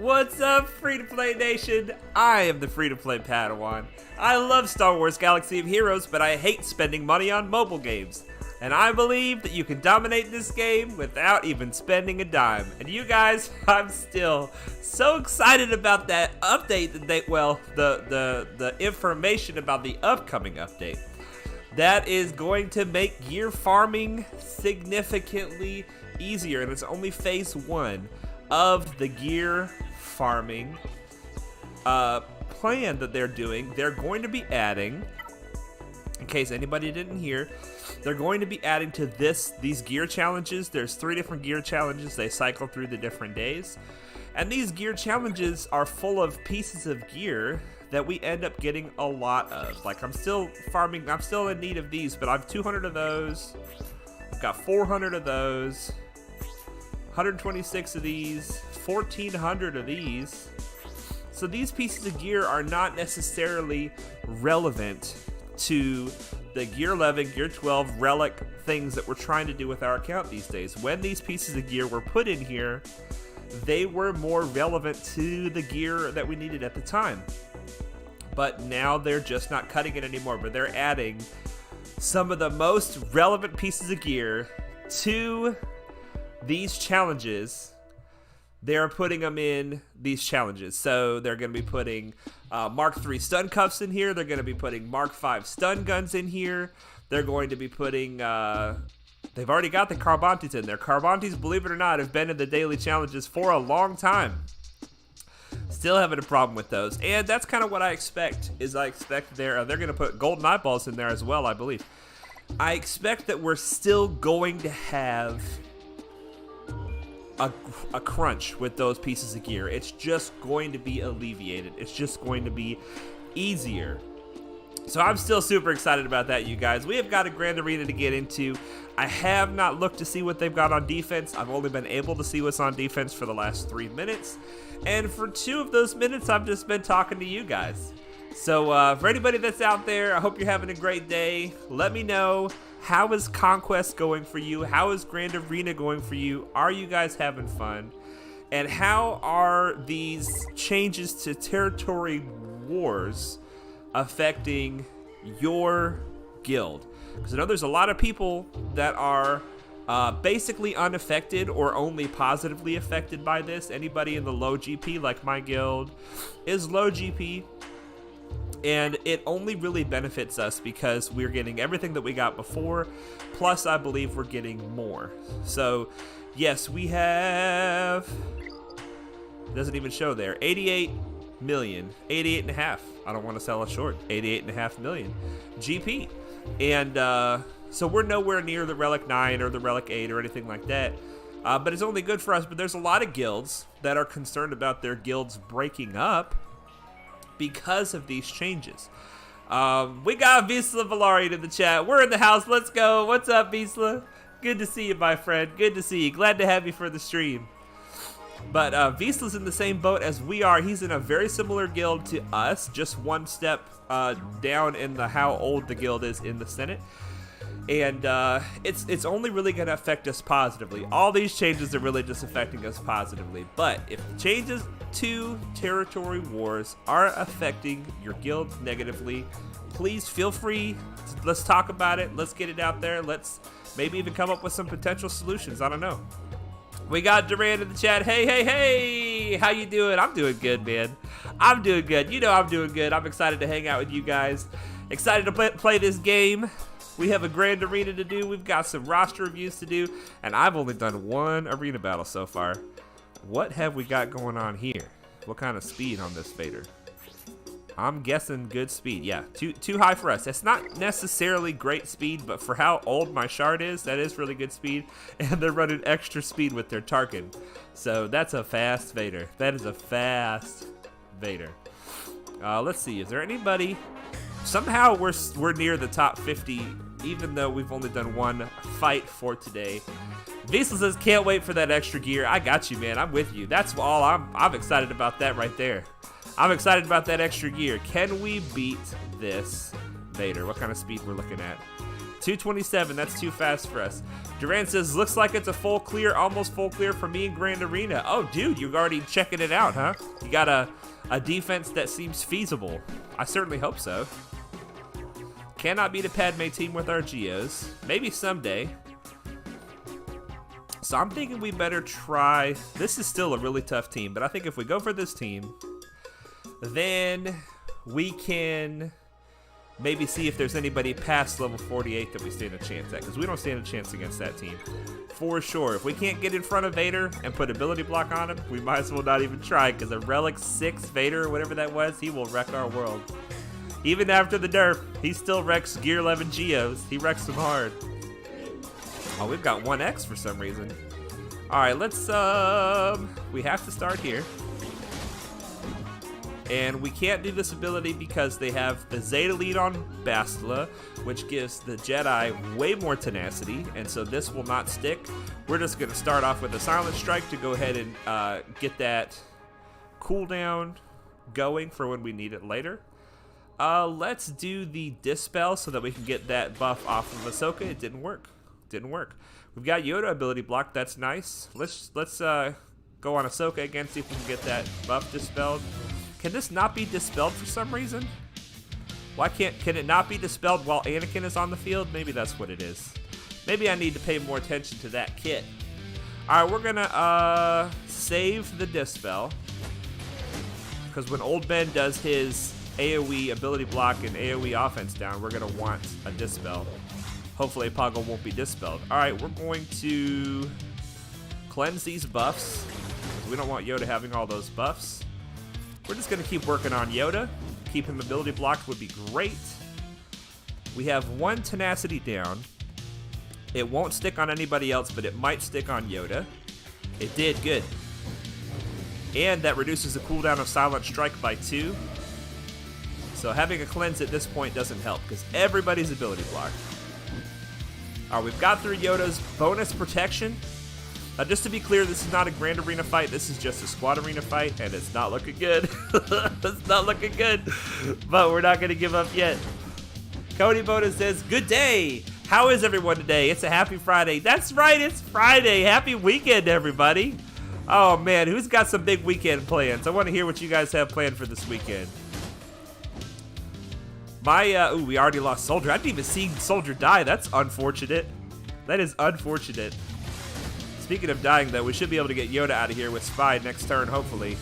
What's up, Free-to-Play Nation? I am the Free-to-Play Padawan. I love Star Wars Galaxy of Heroes, but I hate spending money on mobile games. And I believe that you can dominate this game without even spending a dime. And you guys, I'm still so excited about that update that the information about the upcoming update. That is going to make gear farming significantly easier, and it's only phase 1 of the gear farming plan that they're doing. They're going to be adding, in case anybody didn't hear, they're going to be adding to these gear challenges. There's 3 different gear challenges. They cycle through the different days, and these gear challenges are full of pieces of gear that we end up getting a lot of. Like, I'm still farming, I'm still in need of these, but I have 200 of those. I've got 400 of those, 126 of these, 1,400 of these. So these pieces of gear are not necessarily relevant to the Gear 11, Gear 12 relic things that we're trying to do with our account these days. When these pieces of gear were put in here, they were more relevant to the gear that we needed at the time. But now they're just not cutting it anymore, but they're adding some of the most relevant pieces of gear to these challenges. They're putting them in these challenges. So they're going to be putting Mark III stun cuffs in here. They're going to be putting Mark V stun guns in here. They're going to be putting... they've already got the Carbantis in there. Carbantis, believe it or not, have been in the daily challenges for a long time. Still having a problem with those. And that's kind of what I expect. They're going to put golden eyeballs in there as well, I believe. I expect that we're still going to have a crunch with those pieces of gear. It's just going to be alleviated. It's just going to be easier. So I'm still super excited about that, you guys. We have got a Grand Arena to get into. I have not looked to see what they've got on defense. I've only been able to see what's on defense for the last 3 minutes. And for 2 of those minutes, I've just been talking to you guys. So for anybody that's out there, I hope you're having a great day. Let me know, how is Conquest going for you? How is Grand Arena going for you? Are you guys having fun? And how are these changes to territory wars affecting your guild? Because I know there's a lot of people that are basically unaffected or only positively affected by this. Anybody in the low GP, like my guild, is low GP. And it only really benefits us because we're getting everything that we got before, plus I believe we're getting more. So, yes, we have, it doesn't even show there, 88 million, 88 and a half. I don't want to sell it short, 88 and a half million GP. And so we're nowhere near the Relic 9 or the Relic 8 or anything like that. But it's only good for us. But there's a lot of guilds that are concerned about their guilds breaking up because of these changes. We got Visla Valarian in the chat. We're in the house. Let's go. What's up, Visla? Good to see you, my friend. Good to see you. Glad to have you for the stream. But Visla's in the same boat as we are. He's in a very similar guild to us, just one step down in the how old the guild is in the Senate. And it's only really going to affect us positively. All these changes are really just affecting us positively. But if the changes to territory wars are affecting your guild negatively, please feel free. Let's talk about it. Let's get it out there. Let's maybe even come up with some potential solutions. I don't know. We got Durant in the chat. Hey, hey, hey. How you doing? I'm doing good, man. I'm doing good. You know I'm doing good. I'm excited to hang out with you guys. Excited to play this game. We have a Grand Arena to do. We've got some roster reviews to do. And I've only done 1 arena battle so far. What have we got going on here? What kind of speed on this Vader? I'm guessing good speed. Yeah, too high for us. It's not necessarily great speed, but for how old my shard is, that is really good speed. And they're running extra speed with their Tarkin. So that's a fast Vader. That is a fast Vader. Let's see, is there anybody? Somehow we're near the top 50, even though we've only done 1 fight for today. Visa says, can't wait for that extra gear. I got you, man. I'm with you. That's all. I'm excited about that right there. I'm excited about that extra gear. Can we beat this Vader? What kind of speed we're looking at? 227, that's too fast for us. Duran says, looks like it's a full clear, almost full clear for me in Grand Arena. Oh, dude, you're already checking it out, huh? You got a defense that seems feasible. I certainly hope so. Cannot beat a Padme team with our Geos. Maybe someday. So I'm thinking we better try. This is still a really tough team, but I think if we go for this team, then we can maybe see if there's anybody past level 48 that we stand a chance at, because we don't stand a chance against that team. For sure. If we can't get in front of Vader and put ability block on him, we might as well not even try, because a Relic 6 Vader, or whatever that was, he will wreck our world. Even after the nerf, he still wrecks Gear 11 Geos. He wrecks them hard. Oh, we've got 1X for some reason. Alright, let's, we have to start here. And we can't do this ability because they have the Zeta lead on Bastila, which gives the Jedi way more tenacity, and so this will not stick. We're just going to start off with a Silent Strike to go ahead and get that cooldown going for when we need it later. Let's do the Dispel so that we can get that buff off of Ahsoka. It didn't work. Didn't work. We've got Yoda ability block. That's nice. Let's go on Ahsoka again, see if we can get that buff dispelled. Can this not be dispelled for some reason? Why can it not be dispelled while Anakin is on the field? Maybe that's what it is. Maybe I need to pay more attention to that kit. Alright, we're gonna save the Dispel, because when Old Ben does his AoE ability block and AoE offense down, we're gonna want a Dispel. Hopefully Poggle won't be dispelled. Alright, we're going to cleanse these buffs. We don't want Yoda having all those buffs. We're just gonna keep working on Yoda. Keep him ability blocked would be great. We have 1 tenacity down. It won't stick on anybody else, but it might stick on Yoda. It did, good. And that reduces the cooldown of Silent Strike by 2. So having a cleanse at this point doesn't help, because everybody's ability blocked. Alright, we've got through Yoda's bonus protection. Just to be clear, this is not a Grand Arena fight. This is just a Squad Arena fight, and it's not looking good. It's not looking good, but we're not going to give up yet. Cody Boda says, good day. How is everyone today? It's a happy Friday. That's right, it's Friday. Happy weekend, everybody. Oh, man, who's got some big weekend plans? I want to hear what you guys have planned for this weekend. Ooh, we already lost Soldier. I didn't even see Soldier die. That's unfortunate. That is unfortunate. Speaking of dying, though, we should be able to get Yoda out of here with Spy next turn, hopefully.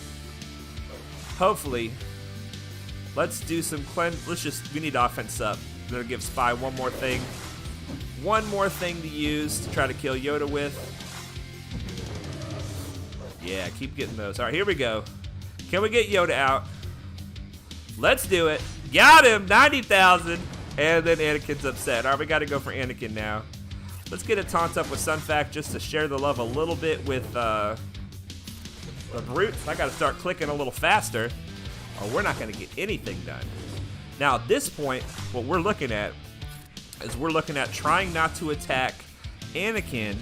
Hopefully. Let's do some cleanse. We need offense up. I'm going to give Spy one more thing. One more thing to use to try to kill Yoda with. Yeah, keep getting those. All right, here we go. Can we get Yoda out? Let's do it. Got him, 90,000. And then Anakin's upset. All right, we got to go for Anakin now. Let's get a taunt up with Sunfac just to share the love a little bit with the brutes. I got to start clicking a little faster, or we're not going to get anything done. Now, at this point, what we're looking at is we're looking at trying not to attack Anakin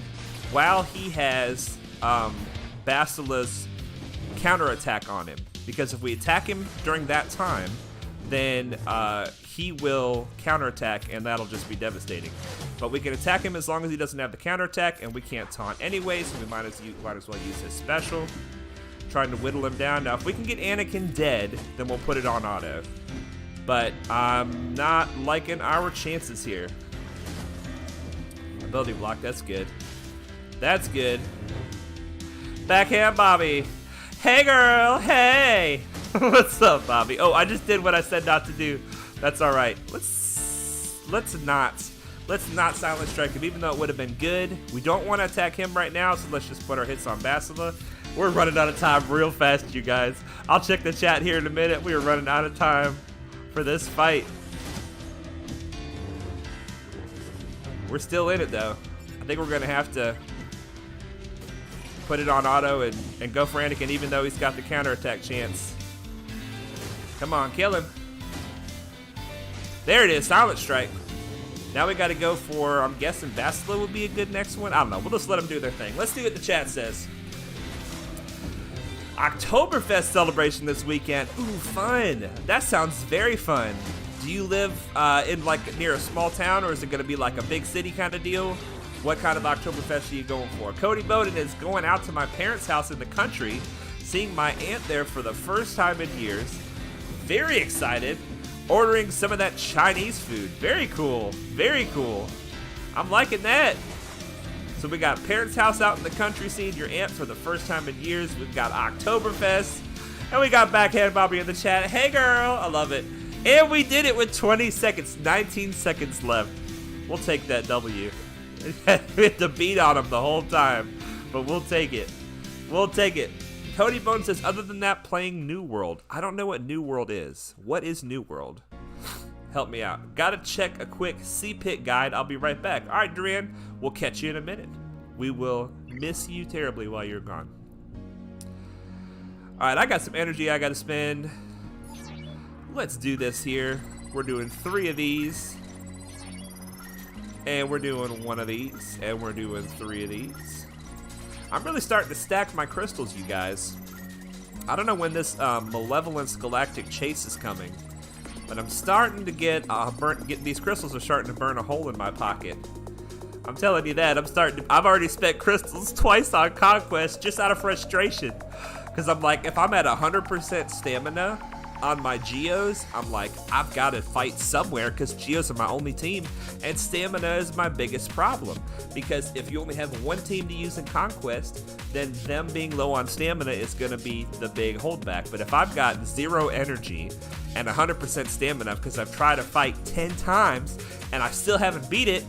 while he has Bastila's counterattack on him. Because if we attack him during that time, then he will counterattack, and that'll just be devastating. But we can attack him as long as he doesn't have the counterattack, and we can't taunt anyway, so we might as well use his special. Trying to whittle him down. Now, if we can get Anakin dead, then we'll put it on auto. But I'm not liking our chances here. Ability block, that's good. That's good. Backhand Bobby. Hey, girl, hey. What's up, Bobby? Oh, I just did what I said not to do. That's all right. Let's not Silent Strike him, even though it would have been good. We don't want to attack him right now, so let's just put our hits on Bastila. We're running out of time real fast, you guys. I'll check the chat here in a minute. We are running out of time for this fight. We're still in it, though. I think we're going to have to put it on auto and go for Anakin, even though he's got the counterattack chance. Come on, kill him. There it is, Silent Strike. Now we got to go for, I'm guessing Bastila would be a good next one. I don't know. We'll just let them do their thing. Let's see what the chat says. Oktoberfest celebration this weekend. Ooh, fun. That sounds very fun. Do you live in like near a small town, or is it going to be like a big city kind of deal? What kind of Oktoberfest are you going for? Cody Bowden is going out to my parents' house in the country, seeing my aunt there for the first time in years. Very excited. Ordering some of that Chinese food. Very cool. Very cool. I'm liking that. So we got parents' house out in the country, seeing your aunt for the first time in years. We've got Oktoberfest. And we got Backhand Bobby in the chat. Hey, girl. I love it. And we did it with 20 seconds. 19 seconds left. We'll take that W. We had to beat on him the whole time, but we'll take it. We'll take it. Cody Bone says, other than that, playing New World. I don't know what New World is. What is New World? Help me out. Gotta check a quick C-Pit guide. I'll be right back. All right, Duran, we'll catch you in a minute. We will miss you terribly while you're gone. All right, I got some energy I gotta spend. Let's do this here. We're doing 3 of these. And we're doing 1 of these, and we're doing 3 of these. I'm really starting to stack my crystals, you guys. I don't know when this Malevolence Galactic Chase is coming, but I'm starting to get these crystals are starting to burn a hole in my pocket. I'm telling you that. I've already spent crystals twice on Conquest just out of frustration, because I'm like, if I'm at 100% stamina on my Geos, I'm like, I've got to fight somewhere, because Geos are my only team, and stamina is my biggest problem. Because if you only have 1 team to use in Conquest, then them being low on stamina is going to be the big holdback. But if I've got 0 energy and 100% stamina, because I've tried to fight 10 times and I still haven't beat it,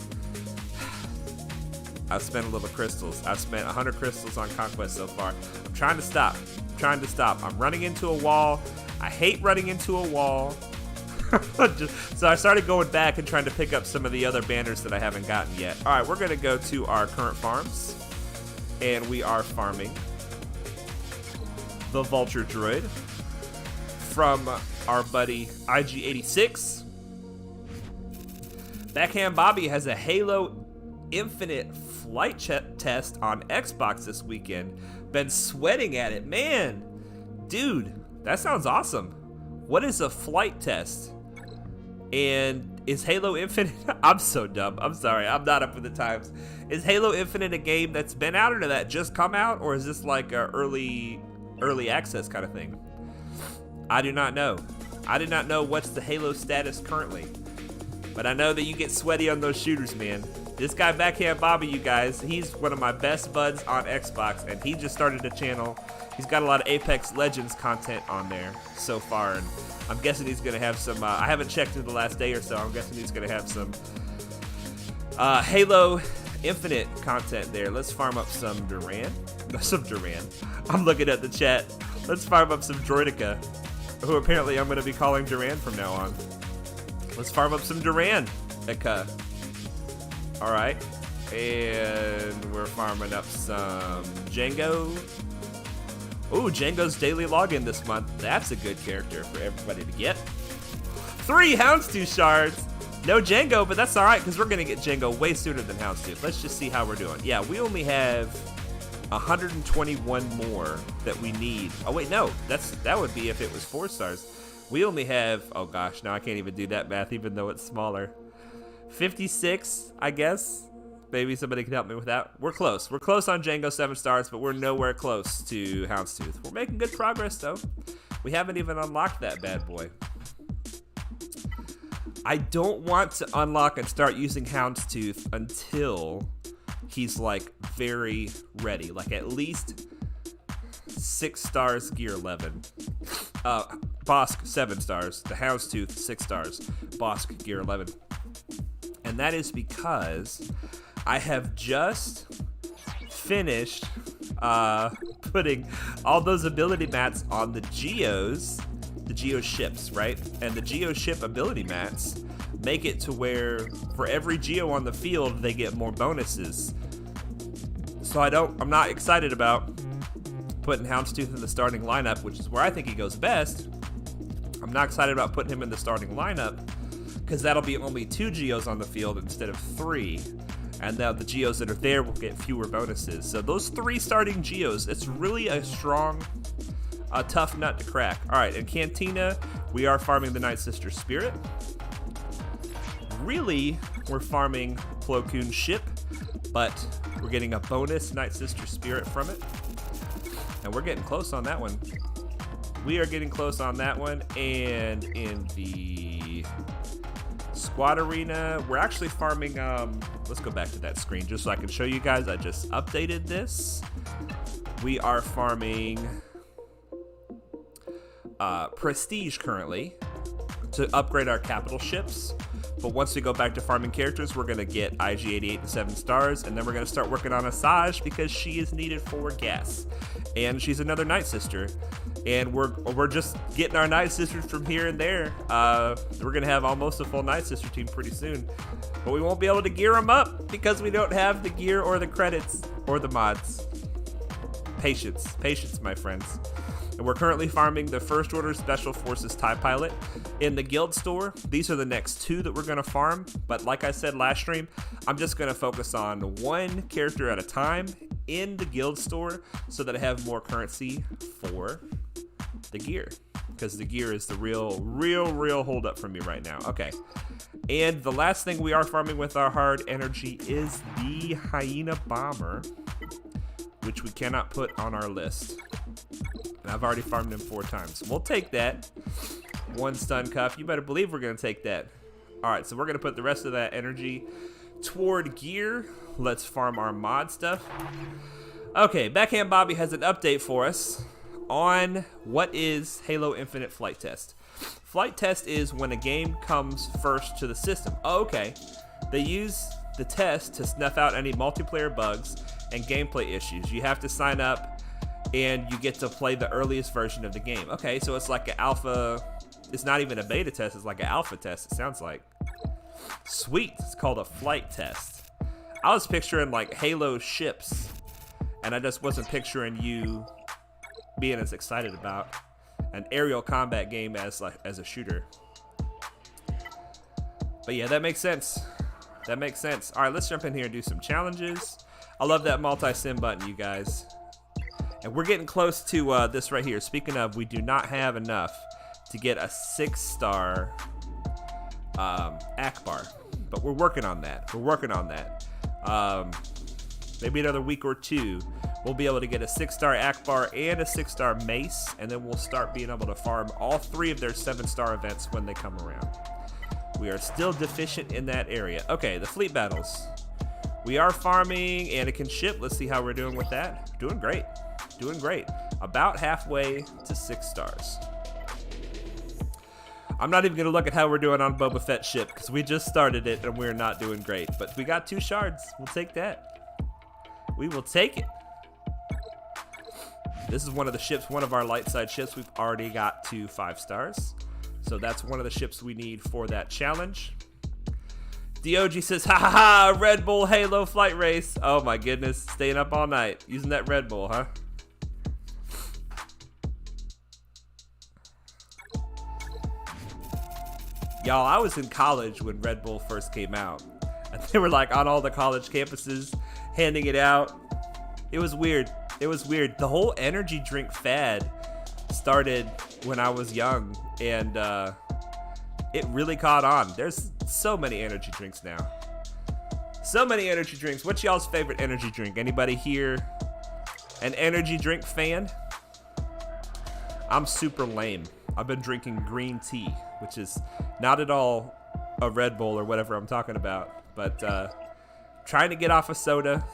I've spent a little crystals. I've spent 100 crystals on Conquest so far. I'm trying to stop. I'm running into a wall. I hate running into a wall. So I started going back and trying to pick up some of the other banners that I haven't gotten yet. All right, we're going to go to our current farms. And we are farming the Vulture Droid from our buddy IG86. Backhand Bobby has a Halo Infinite flight test on Xbox this weekend. Been sweating at it. Man, dude. That sounds awesome. What is a flight test? And is Halo Infinite... I'm so dumb. I'm sorry. I'm not up with the times. Is Halo Infinite a game that's been out, or did that just come out? Or is this like a early access kind of thing? I do not know. I do not know what's the Halo status currently. But I know that you get sweaty on those shooters, man. This guy Backhand Bobby, you guys, he's one of my best buds on Xbox, and he just started a channel. He's got a lot of Apex Legends content on there so far, and I'm guessing he's going to have some, I haven't checked in the last day or so, I'm guessing he's going to have some Halo Infinite content there. Let's farm up some Duran. I'm looking at the chat. Let's farm up some Droidica, who apparently I'm going to be calling Duran from now on. Let's farm up some Duran. All right, and we're farming up some Django. Ooh, Django's daily login this month. That's a good character for everybody to get. 3 Houndstooth shards. No Django, but that's all right, because we're going to get Django way sooner than Houndstooth. Let's just see how we're doing. Yeah, we only have 121 more that we need. Oh, wait, no. That would be if it was 4 stars. We only have, oh gosh, now I can't even do that math, even though it's smaller. 56, I guess. Maybe somebody can help me with that. We're close. We're close on Django 7 stars, but we're nowhere close to Houndstooth. We're making good progress, though. We haven't even unlocked that bad boy. I don't want to unlock and start using Houndstooth until he's, like, very ready. Like, at least 6 stars, gear 11. Bosk, 7 stars. The Houndstooth, 6 stars. Bosk, gear 11. And that is because I have just finished putting all those ability mats on the Geos ships, right? And the Geo ship ability mats make it to where for every Geo on the field, they get more bonuses. So I'm not excited about putting Houndstooth in the starting lineup, which is where I think he goes best. I'm not excited about putting him in the starting lineup because that'll be only 2 Geos on the field instead of 3. And now the Geos that are there will get fewer bonuses. So those 3 starting Geos, it's really a strong, tough nut to crack. All right, in Cantina, we are farming the Night Sister Spirit. really, we're farming Plo Koon's ship, but we're getting a bonus Night Sister Spirit from it. And we're getting close on that one. We are getting close on that one. And in the squad arena, we're actually farming, let's go back to that screen just so I can show you guys. I just updated this. We are farming prestige currently to upgrade our capital ships. But once we go back to farming characters, we're going to get IG-88 to 7 stars, and then we're going to start working on Asajj because she is needed for gas. And she's another Night Sister. And we're just getting our Night Sisters from here and there. We're going to have almost a full Night Sister team pretty soon. But we won't be able to gear them up because we don't have the gear or the credits or the mods. Patience, my friends. And we're currently farming the First Order Special Forces TIE Pilot in the guild store. These are the next 2 that we're going to farm. But like I said last stream, I'm just going to focus on 1 character at a time in the guild store so that I have more currency for the gear. Because the gear is the real hold up for me right now. Okay. And the last thing we are farming with our hard energy is the Hyena Bomber, which we cannot put on our list. And I've already farmed him 4 times. We'll take that. 1 stun cuff. You better believe we're going to take that. Alright, so we're going to put the rest of that energy toward gear. Let's farm our mod stuff. Okay, Backhand Bobby has an update for us on what is Halo Infinite Flight Test. Flight Test is when a game comes first to the system. Oh, okay. They use the test to snuff out any multiplayer bugs and gameplay issues. You have to sign up and you get to play the earliest version of the game. Okay, so it's like an alpha. It's not even a beta test, it's like an alpha test, it sounds like. Sweet, it's called a flight test. I was picturing like Halo ships, and I just wasn't picturing you being as excited about an aerial combat game as a shooter. But yeah, that makes sense. That makes sense. All right, let's jump in here and do some challenges. I love that multi-sim button, you guys. And we're getting close to this right here. Speaking of, we do not have enough to get a 6-star Akbar. But we're working on that. We're working on that. Maybe another week or 2, we'll be able to get a 6-star Akbar and a 6-star Mace. And then we'll start being able to farm all 3 of their 7-star events when they come around. We are still deficient in that area. Okay, the fleet battles. We are farming Anakin's ship. Let's see how we're doing with that. Doing great. Doing great. About halfway to 6 stars. I'm not even going to look at how we're doing on Boba Fett's ship because we just started it and we're not doing great. But we got 2 shards. We'll take that. We will take it. This is one of the ships, one of our light side ships. We've already got to 5 stars. So that's one of the ships we need for that challenge. DOG says, ha ha ha, Red Bull Halo flight race. Oh my goodness, staying up all night using that Red Bull, huh? Y'all, I was in college when Red Bull first came out. And they were like on all the college campuses handing it out. It was weird. It was weird. The whole energy drink fad started when I was young, and it really caught on. There's so many energy drinks now. So many energy drinks. What's y'all's favorite energy drink? Anybody here an energy drink fan? I'm super lame. I've been drinking green tea, which is not at all a Red Bull or whatever I'm talking about, but trying to get off a soda.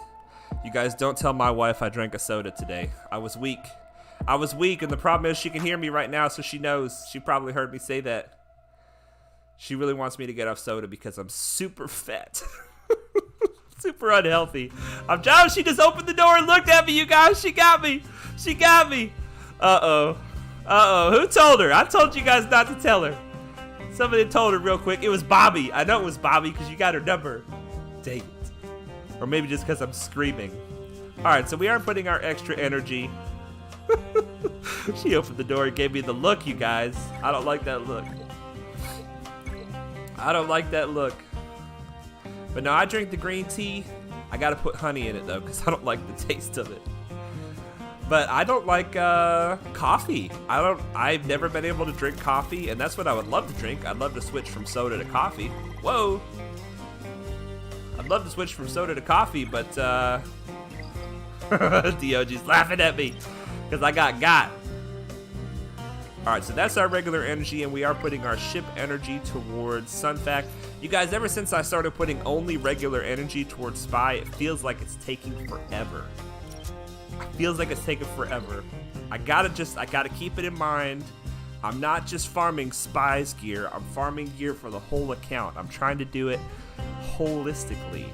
You guys, don't tell my wife I drank a soda today. I was weak. I was weak, and the problem is she can hear me right now, so she knows. She probably heard me say that. She really wants me to get off soda because I'm super fat. Super unhealthy. She just opened the door and looked at me, you guys. She got me. She got me. Uh-oh. Uh-oh. Who told her? I told you guys not to tell her. Somebody told her real quick. It was Bobby. I know it was Bobby because you got her number. Dang it. Or maybe just because I'm screaming. All right, so we are putting our extra energy. She opened the door and gave me the look, you guys. I don't like that look. I don't like that look. But no, I drink the green tea. I gotta put honey in it though, because I don't like the taste of it. But I don't like coffee. I've never been able to drink coffee, and that's what I would love to drink. I'd love to switch from soda to coffee. Whoa. I'd love to switch from soda to coffee, but DOG's laughing at me because I got. All right, so that's our regular energy, and we are putting our ship energy towards Sunfact. You guys, ever since I started putting only regular energy towards Spy, it feels like it's taking forever. It feels like it's taking forever. I gotta keep it in mind. I'm not just farming Spy's gear. I'm farming gear for the whole account. I'm trying to do it holistically.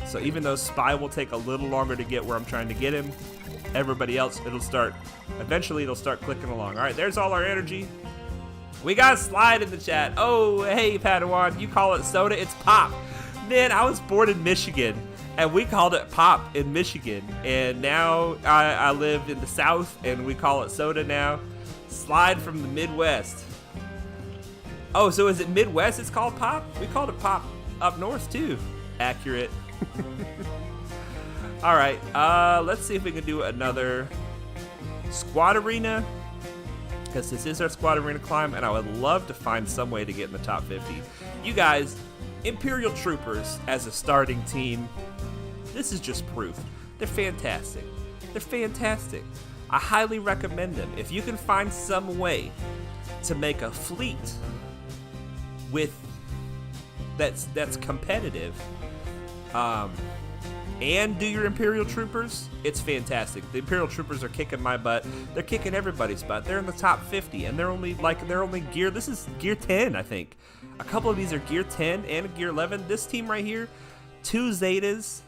So even though Spy will take a little longer to get where I'm trying to get him, everybody else, eventually it'll start clicking along. All right, there's all our energy. We got a slide in the chat. Oh, hey, Padawan, you call it soda, it's pop. Man, I was born in Michigan, and we called it pop in Michigan. And now I live in the South, and we call it soda now. Slide from the Midwest. Oh, so is it Midwest it's called pop? We called it pop up north, too. Accurate. All right, let's see if we can do another squad arena, because this is our squad arena climb, and I would love to find some way to get in the top 50. You guys, Imperial Troopers as a starting team, this is just proof. They're fantastic. They're fantastic. I highly recommend them. If you can find some way to make a fleet with that's competitive, and do your Imperial Troopers, it's fantastic. The Imperial Troopers are kicking my butt. They're kicking everybody's butt. They're in the top 50, and they're only gear. This is gear 10, I think. A couple of these are gear 10 and gear 11. This team right here, 2 Zetas,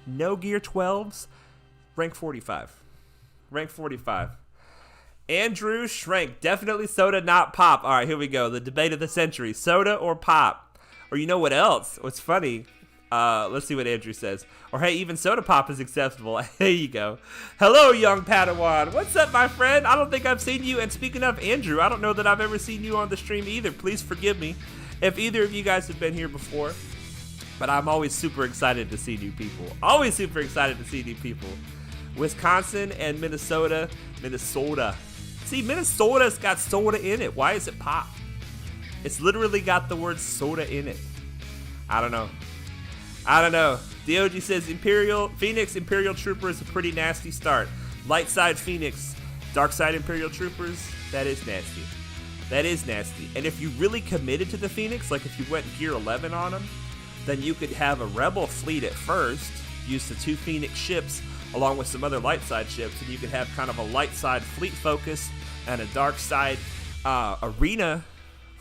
no gear 12s, rank 45. Rank 45. Andrew Schrank, definitely soda, not pop. All right, here we go. The debate of the century: soda or pop? Or you know what else? What's funny? Let's see what Andrew says. Or hey, even soda pop is acceptable. There you go. Hello, young Padawan. What's up, my friend? I don't think I've seen you. And speaking of Andrew, I don't know that I've ever seen you on the stream either. Please forgive me if either of you guys have been here before. But I'm always super excited to see new people. Always super excited to see new people. Wisconsin and Minnesota. See, Minnesota's got soda in it. Why is it pop? It's literally got the word soda in it. I don't know. DOG says Phoenix Imperial Trooper is a pretty nasty start. Light side Phoenix, dark side Imperial Troopers, that is nasty. That is nasty. And if you really committed to the Phoenix, like if you went gear 11 on them, then you could have a Rebel fleet at first, use the 2 Phoenix ships along with some other light side ships, and you could have kind of a light side fleet focus and a dark side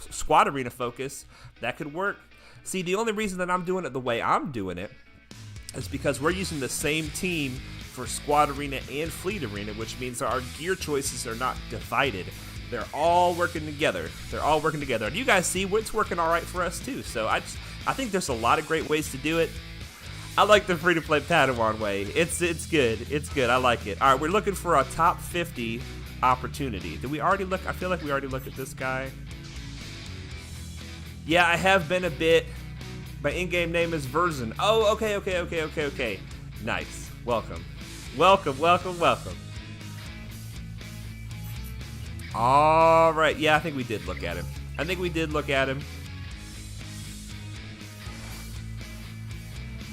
squad arena focus. That could work. See, the only reason that I'm doing it the way I'm doing it is because we're using the same team for squad arena and fleet arena, which means our gear choices are not divided. They're all working together. And you guys see it's working all right for us too. So I think there's a lot of great ways to do it. I like the free-to-play Padawan way. It's good. It's good. I like it. All right, we're looking for a top 50 opportunity. Did we already look? I feel like we already looked at this guy. Yeah, I have been a bit. My in-game name is Version. Oh, okay. Nice. Welcome. All right. Yeah, I think we did look at him.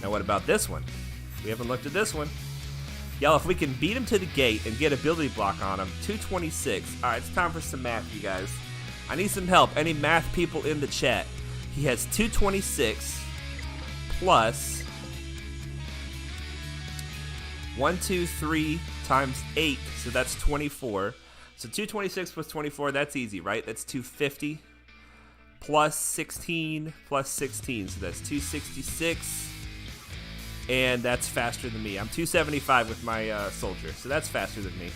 Now, what about this one? We haven't looked at this one. Y'all, if we can beat him to the gate and get ability block on him, 226. All right, it's time for some math, you guys. I need some help. Any math people in the chat? He has 226 plus 1, 2, 3 times 8, so that's 24. So 226 plus 24, that's easy, right? That's 250 plus 16 plus 16, so that's 266. And that's faster than me. I'm 275 with my soldier, so that's faster than me.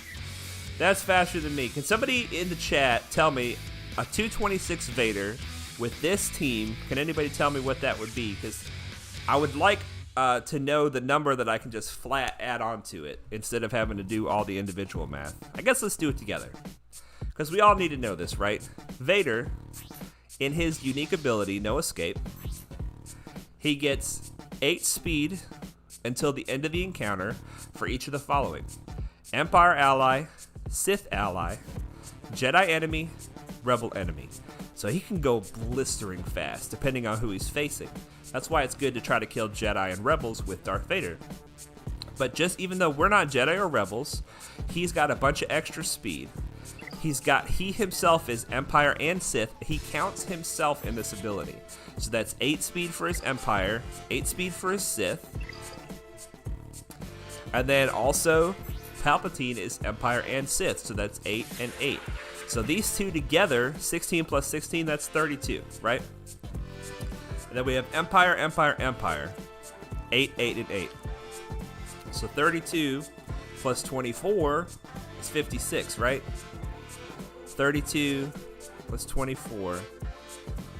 Can somebody in the chat tell me a 226 Vader with this team? Can anybody tell me what that would be? Because I would like to know the number that I can just flat add on to it instead of having to do all the individual math. I guess let's do it together, because we all need to know this, right? Vader, in his unique ability, No Escape, he gets 8 speed until the end of the encounter for each of the following. Empire ally, Sith ally, Jedi enemy, Rebel enemy. So he can go blistering fast depending on who he's facing. That's why it's good to try to kill Jedi and Rebels with Darth Vader. But just even though we're not Jedi or Rebels, he's got a bunch of extra speed. He himself is Empire and Sith. He counts himself in this ability. So that's 8 speed for his Empire, 8 speed for his Sith. And then also Palpatine is Empire and Sith, so that's 8 and 8. So these two together, 16 plus 16, that's 32, right? And then we have Empire, Empire, Empire. 8, 8, and 8. So 32 plus 24 is 56, right? 32 plus 24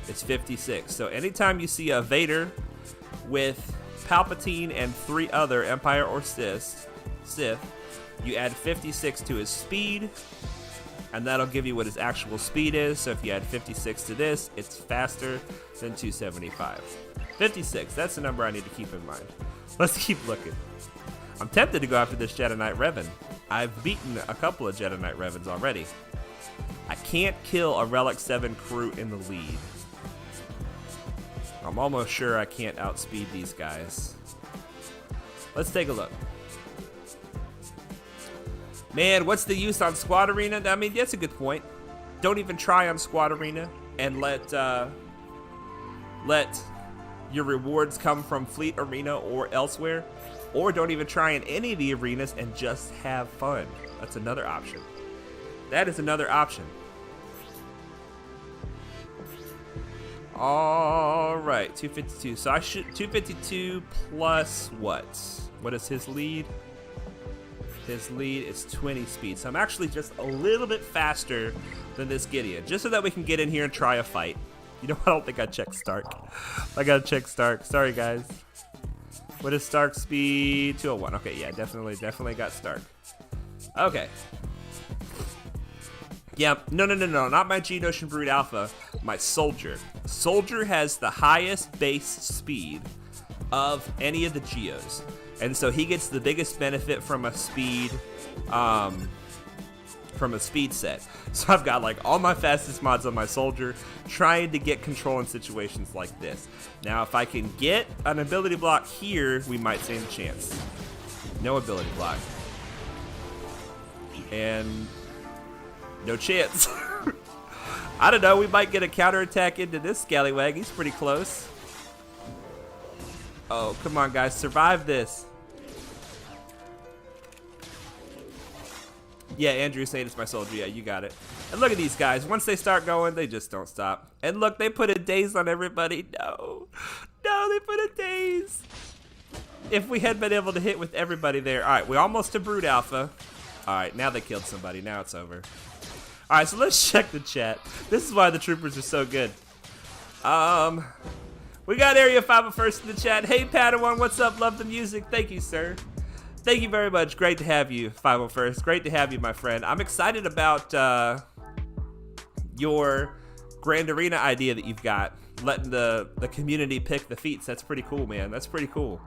is 56. So anytime you see a Vader with Palpatine and 3 other Empire or Sith, you add 56 to his speed, and that'll give you what his actual speed is. So if you add 56 to this, it's faster than 275. 56, that's the number I need to keep in mind. Let's keep looking. I'm tempted to go after this Jedi Knight Revan. I've beaten a couple of Jedi Knight Revans already. I can't kill a Relic 7 crew in the lead. I'm almost sure I can't outspeed these guys. Let's take a look. Man, what's the use on Squad Arena? I mean, that's a good point. Don't even try on Squad Arena and let your rewards come from Fleet Arena or elsewhere. Or don't even try in any of the arenas and just have fun. That's another option. That is another option. All right, 252. So I should 252 plus what? What is his lead? His lead is 20 speed. So I'm actually just a little bit faster than this Gideon, just so that we can get in here and try a fight. You know, I don't think I checked Stark. I gotta check Stark. Sorry, guys. What is Stark's speed? 201. Okay, yeah, definitely got Stark. Okay. Yeah, no, not my Geonosian Brood Alpha, my Soldier. Soldier has the highest base speed of any of the Geos. And so he gets the biggest benefit from a speed, set. So I've got like all my fastest mods on my Soldier, trying to get control in situations like this. Now, if I can get an ability block here, we might stand a chance. No ability block. And no chance. I don't know, we might get a counterattack into this scallywag. He's pretty close. Oh, come on, guys, survive this. Yeah, Andrew's saying it's my Soldier. Yeah, you got it. And look at these guys. Once they start going, they just don't stop. And look, they put a daze on everybody. No, they put a daze. If we had been able to hit with everybody there. All right, we almost to Brood Alpha. All right, now they killed somebody. Now it's over. All right, so let's check the chat. This is why the troopers are so good. We got Area 501st in the chat. Hey, Padawan, what's up? Love the music. Thank you, sir. Thank you very much. Great to have you, 501st. Great to have you, my friend. I'm excited about your Grand Arena idea that you've got. Letting the community pick the feats. That's pretty cool, man. That's pretty cool.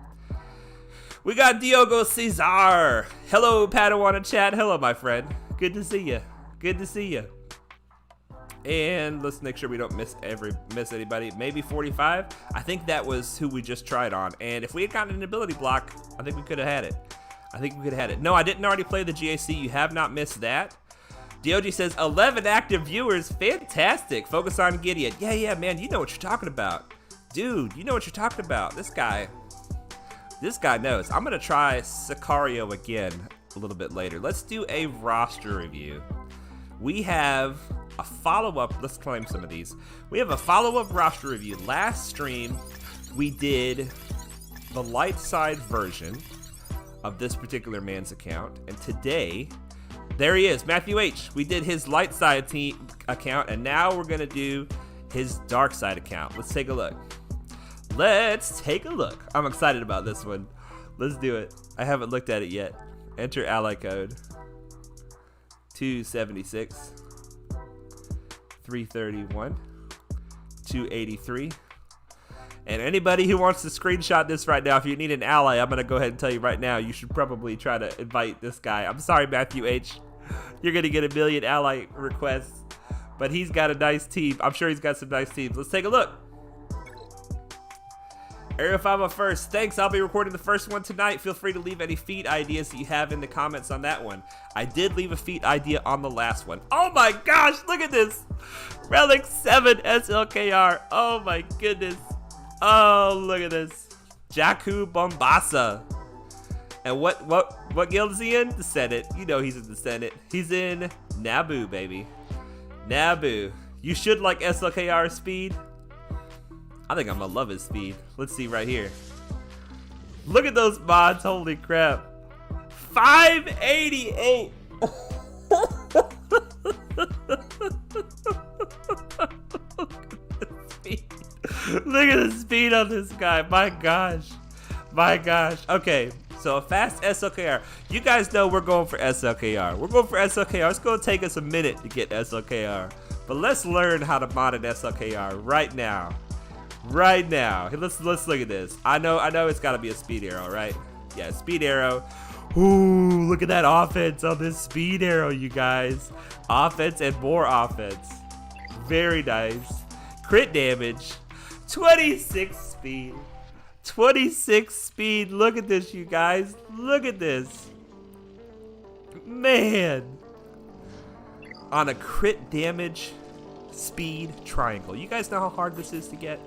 We got Diogo Cesar. Hello, Padawan in chat. Hello, my friend. Good to see you. Good to see you. And let's make sure we don't miss anybody. Maybe 45. I think that was who we just tried on. And if we had gotten an ability block, I think we could have had it. No, I didn't already play the GAC. You have not missed that. DOG says 11 active viewers. Fantastic. Focus on Gideon. Yeah, man. You know what you're talking about. Dude, you know what you're talking about. This guy knows. I'm going to try Sicario again a little bit later. Let's do a roster review. We have a follow-up. Let's claim some of these. We have a follow-up roster review. Last stream, we did the light side version of this particular man's account. And today, there he is, Matthew H. We did his light side account, and now we're going to do his dark side account. Let's take a look. I'm excited about this one. Let's do it. I haven't looked at it yet. Enter ally code 276 331 283. And anybody who wants to screenshot this right now, if you need an ally, I'm going to go ahead and tell you right now, you should probably try to invite this guy. I'm sorry, Matthew H. You're going to get a million ally requests. But he's got a nice team. I'm sure he's got some nice teams. Let's take a look. Area 5 first. Thanks. I'll be recording the first one tonight. Feel free to leave any feat ideas that you have in the comments on that one. I did leave a feat idea on the last one. Oh my gosh, look at this. Relic 7 SLKR. Oh my goodness. Oh, look at this. Jakku Bombasa. And what guild is he in? The Senate. You know he's in the Senate. He's in Naboo, baby. Naboo. You should like SLKR speed. I think I'm gonna love his speed. Let's see right here. Look at those mods, holy crap. 588. Look at the speed on this guy, my gosh. My gosh, okay. So a fast SLKR. You guys know we're going for SLKR. We're going for SLKR. It's gonna take us a minute to get SLKR. But let's learn how to mod an SLKR right now. Right now. Let's look at this. I know it's gotta be a speed arrow, right? Yeah, speed arrow. Ooh, look at that offense on this speed arrow, you guys. Offense and more offense. Very nice. Crit damage. 26 speed. 26 speed. Look at this, you guys. Look at this. Man. On a crit damage speed triangle. You guys know how hard this is to get?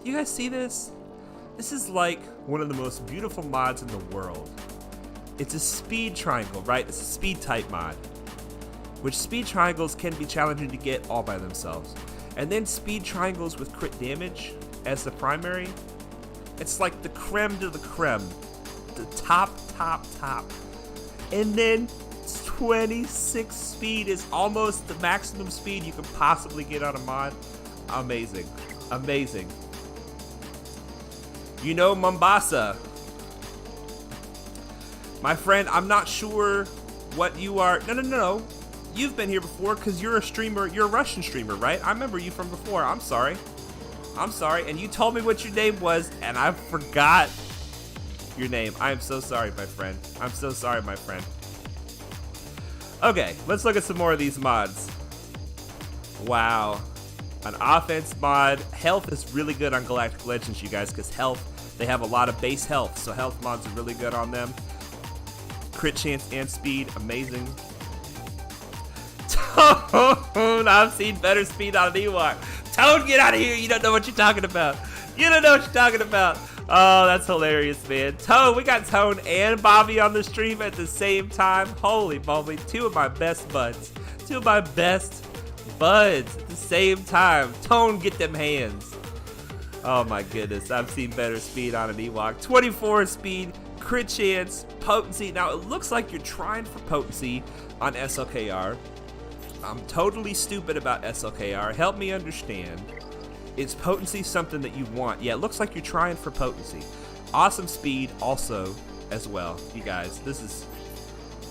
You guys see this? This is like one of the most beautiful mods in the world. It's a speed triangle, right? It's a speed type mod, which speed triangles can be challenging to get all by themselves. And then speed triangles with crit damage as the primary, it's like the creme de la creme, the top. And then 26 speed is almost the maximum speed you can possibly get on a mod. Amazing, amazing. You know Mombasa. My friend, I'm not sure what you are. No. You've been here before because you're a streamer. You're a Russian streamer, right? I remember you from before. I'm sorry. And you told me what your name was, and I forgot your name. I am so sorry, my friend. I'm so sorry, my friend. Okay, let's look at some more of these mods. Wow. An offense mod. Health is really good on Galactic Legends, you guys, because health, they have a lot of base health, so health mods are really good on them. Crit chance and speed, amazing. Tone, I've seen better speed on an Ewok. Tone, get out of here. You don't know what you're talking about. You don't know what you're talking about. Oh, that's hilarious, man. Tone, we got Tone and Bobby on the stream at the same time. Holy moly, two of my best buds. Two of my best buds at the same time. Tone, get them hands. Oh my goodness, I've seen better speed on an Ewok. 24 speed, crit chance, potency. Now it looks like you're trying for potency on SLKR. I'm totally stupid about SLKR. Help me understand. Is potency something that you want? Yeah, it looks like you're trying for potency. Awesome speed also as well, you guys. This is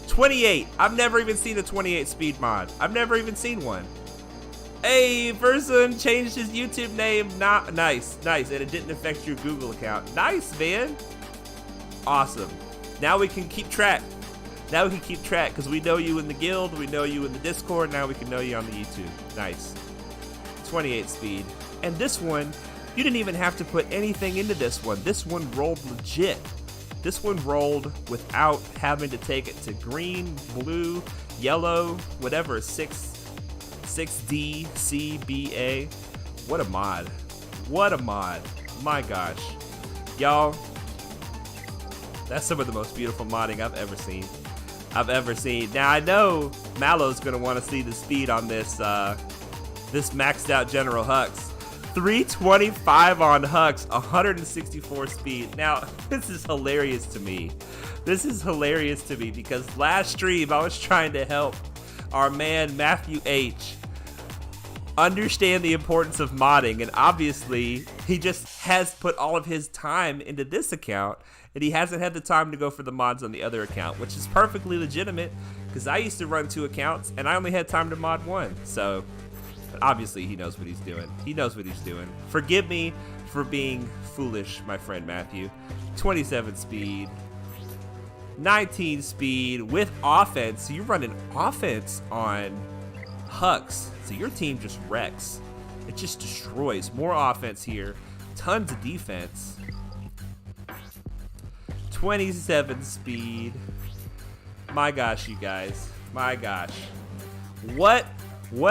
28. I've never even seen a 28 speed mod. I've never even seen one. Hey, person changed his YouTube name. Nice. And it didn't affect your Google account. Nice, man. Awesome. Now we can keep track. Because we know you in the guild, we know you in the Discord, now we can know you on the YouTube. Nice. 28 speed. And this one, you didn't even have to put anything into this one. This one rolled legit. This one rolled without having to take it to green, blue, yellow, whatever, 6D, C, B, A. What a mod. What a mod. My gosh. Y'all, that's some of the most beautiful modding I've ever seen. Now I know Mallow's gonna want to see the speed on this this maxed out General Hux. 325 on Hux, 164 speed. Now this is hilarious to me. Because last stream I was trying to help our man Matthew H understand the importance of modding, and obviously he just has put all of his time into this account, and he hasn't had the time to go for the mods on the other account, which is perfectly legitimate because I used to run 2 accounts and I only had time to mod 1. So But obviously he knows what he's doing. He knows what he's doing. Forgive me for being foolish, my friend Matthew. 27 speed. 19 speed with offense. So you're running offense on Hux. So your team just wrecks. It just destroys. More offense here. Tons of defense. 27 speed. My gosh, you guys. My gosh. What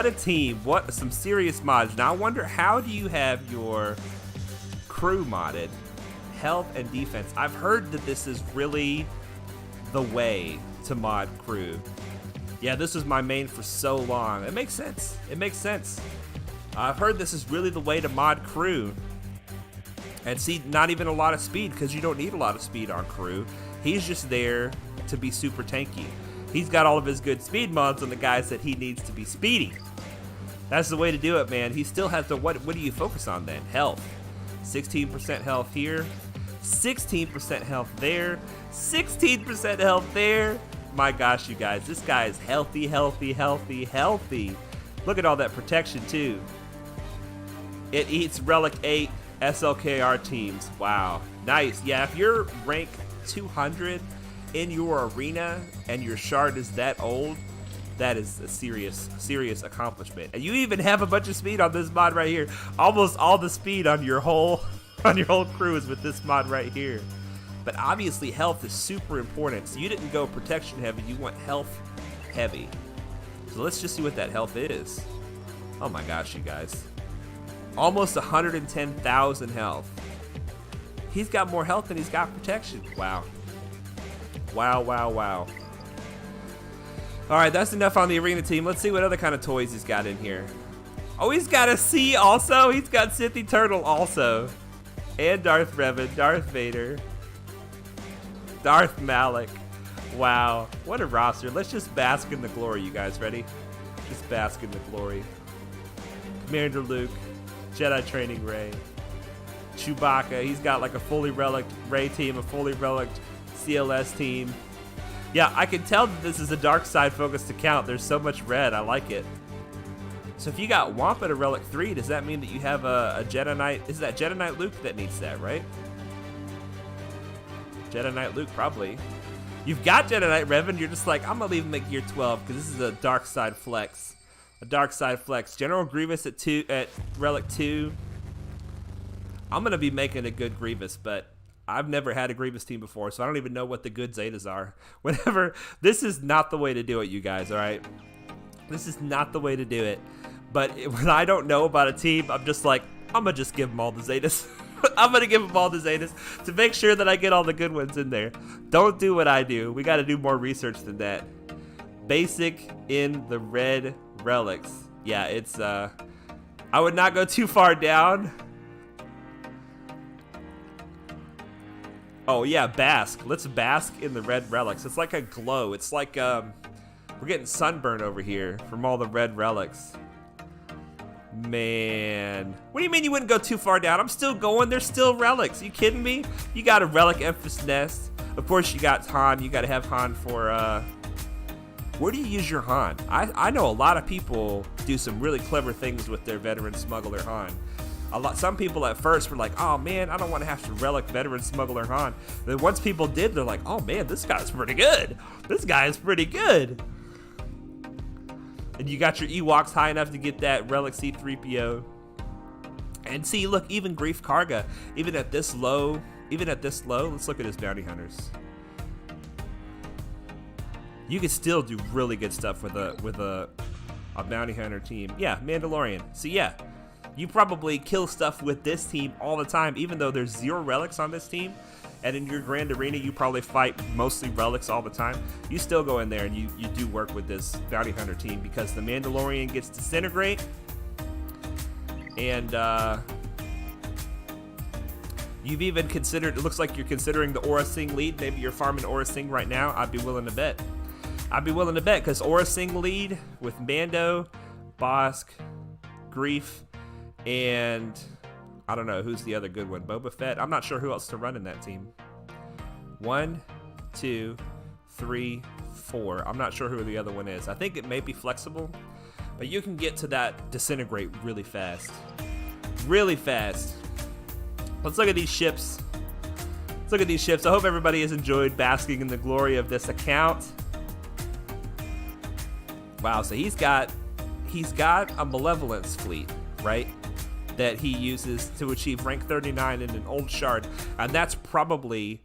a team. What some serious mods. Now I wonder, how do you have your crew modded? Health and defense. I've heard that this is really the way to mod crew. Yeah, this was my main for so long. It makes sense. It makes sense. I've heard this is really the way to mod crew. And see, not even a lot of speed, because you don't need a lot of speed on crew. He's just there to be super tanky. He's got all of his good speed mods on the guys that he needs to be speedy. That's the way to do it, man. He still has to, what do you focus on then? Health. 16% health here. 16% health there. 16% health there. My gosh, you guys. This guy is healthy, healthy, healthy, healthy. Look at all that protection, too. It eats Relic 8 SLKR teams. Wow. Nice. Yeah, if you're rank 200 in your arena and your shard is that old, that is a serious accomplishment. And you even have a bunch of speed on this mod right here. Almost all the speed on your whole crew is with this mod right here. But obviously health is super important. So you didn't go protection heavy, you went health heavy. So let's just see what that health is. Oh my gosh, you guys. Almost 110,000 health. He's got more health than he's got protection. Wow. Wow, wow, wow. Alright, that's enough on the arena team. Let's see what other kind of toys he's got in here. Oh, he's got a C also. He's got Scythy Turtle also. And Darth Revan, Darth Vader, Darth Malik. Wow, what a roster. Let's just bask in the glory, you guys. Ready? Just bask in the glory. Commander Luke, Jedi Training Rey, Chewbacca. He's got like a fully relic Rey team, a fully relic CLS team. Yeah, I can tell that this is a dark side focused account. There's so much red. I like it. So if you got Wampa to Relic 3, does that mean that you have a Jedi Knight? Is that Jedi Knight Luke that needs that, right? Jedi Knight Luke, probably. You've got Jedi Knight Revan. You're just like, I'm going to leave him at gear 12 because this is a dark side flex. A dark side flex. General Grievous at Relic 2. I'm going to be making a good Grievous, but I've never had a Grievous team before, so I don't even know what the good Zetas are. This is not the way to do it, you guys, all right? This is not the way to do it. But when I don't know about a team, I'm just like, I'm going to just give them all the Zetas. I'm going to give them all the Zetas to make sure that I get all the good ones in there. Don't do what I do. We got to do more research than that. Basic in the red relics. Yeah, it's, I would not go too far down. Oh, yeah, bask. Let's bask in the red relics. It's like a glow. It's like, we're getting sunburn over here from all the red relics. Man. What do you mean you wouldn't go too far down? I'm still going. There's still relics. Are you kidding me? You got a relic Emphas Nest. Of course, you got Han. You got to have Han for, where do you use your Han? I know a lot of people do some really clever things with their veteran smuggler Han. Some people at first were like, oh man, I don't want to have to relic veteran smuggler Han. Then once people did, they're like, oh man, this guy's pretty good. This guy is pretty good. And you got your Ewoks high enough to get that relic C-3PO. And see, look, even Grief Karga, even at this low, let's look at his bounty hunters. You could still do really good stuff with a bounty hunter team. Yeah, Mandalorian. So yeah, you probably kill stuff with this team all the time, even though there's 0 relics on this team. And in your grand arena, you probably fight mostly relics all the time. You still go in there and you do work with this bounty hunter team because the Mandalorian gets Disintegrate. And you've even considered, it looks like you're considering the Aura Sing lead. Maybe you're farming Aura Sing right now. I'd be willing to bet. I'd be willing to bet because Aura Sing lead with Mando, Bosk, Grief, and I don't know, who's the other good one? Boba Fett? I'm not sure who else to run in that team. 1, 2, 3, 4. I'm not sure who the other one is. I think it may be Flexible, But you can get to that disintegrate really fast. Really fast. Let's look at these ships. Let's look at these ships. I hope everybody has enjoyed basking in the glory of this account. Wow, so he's got a malevolence fleet, right? That he uses to achieve rank 39 in an old shard. And that's probably,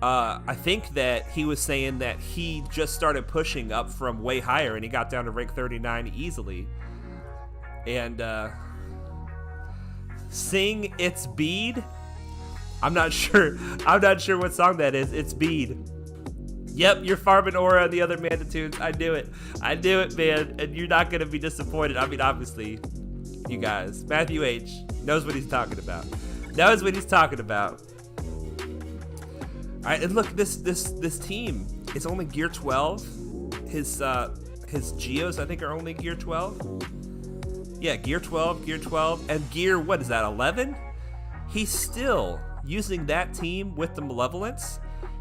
I think that he was saying that he just started pushing up from way higher and he got down to rank 39 easily. And sing It's Bead. I'm not sure what song that is. It's Bead. Yep, you're farming aura on the other Mandatunes. I knew it, man. And you're not gonna be disappointed. I mean, obviously, you guys. Matthew H knows what he's talking about. Knows what he's talking about. All right, and look, this team is only gear 12. His Geos, I think, are only gear 12. Yeah, gear 12, and gear, what is that, 11? He's still using that team with the Malevolence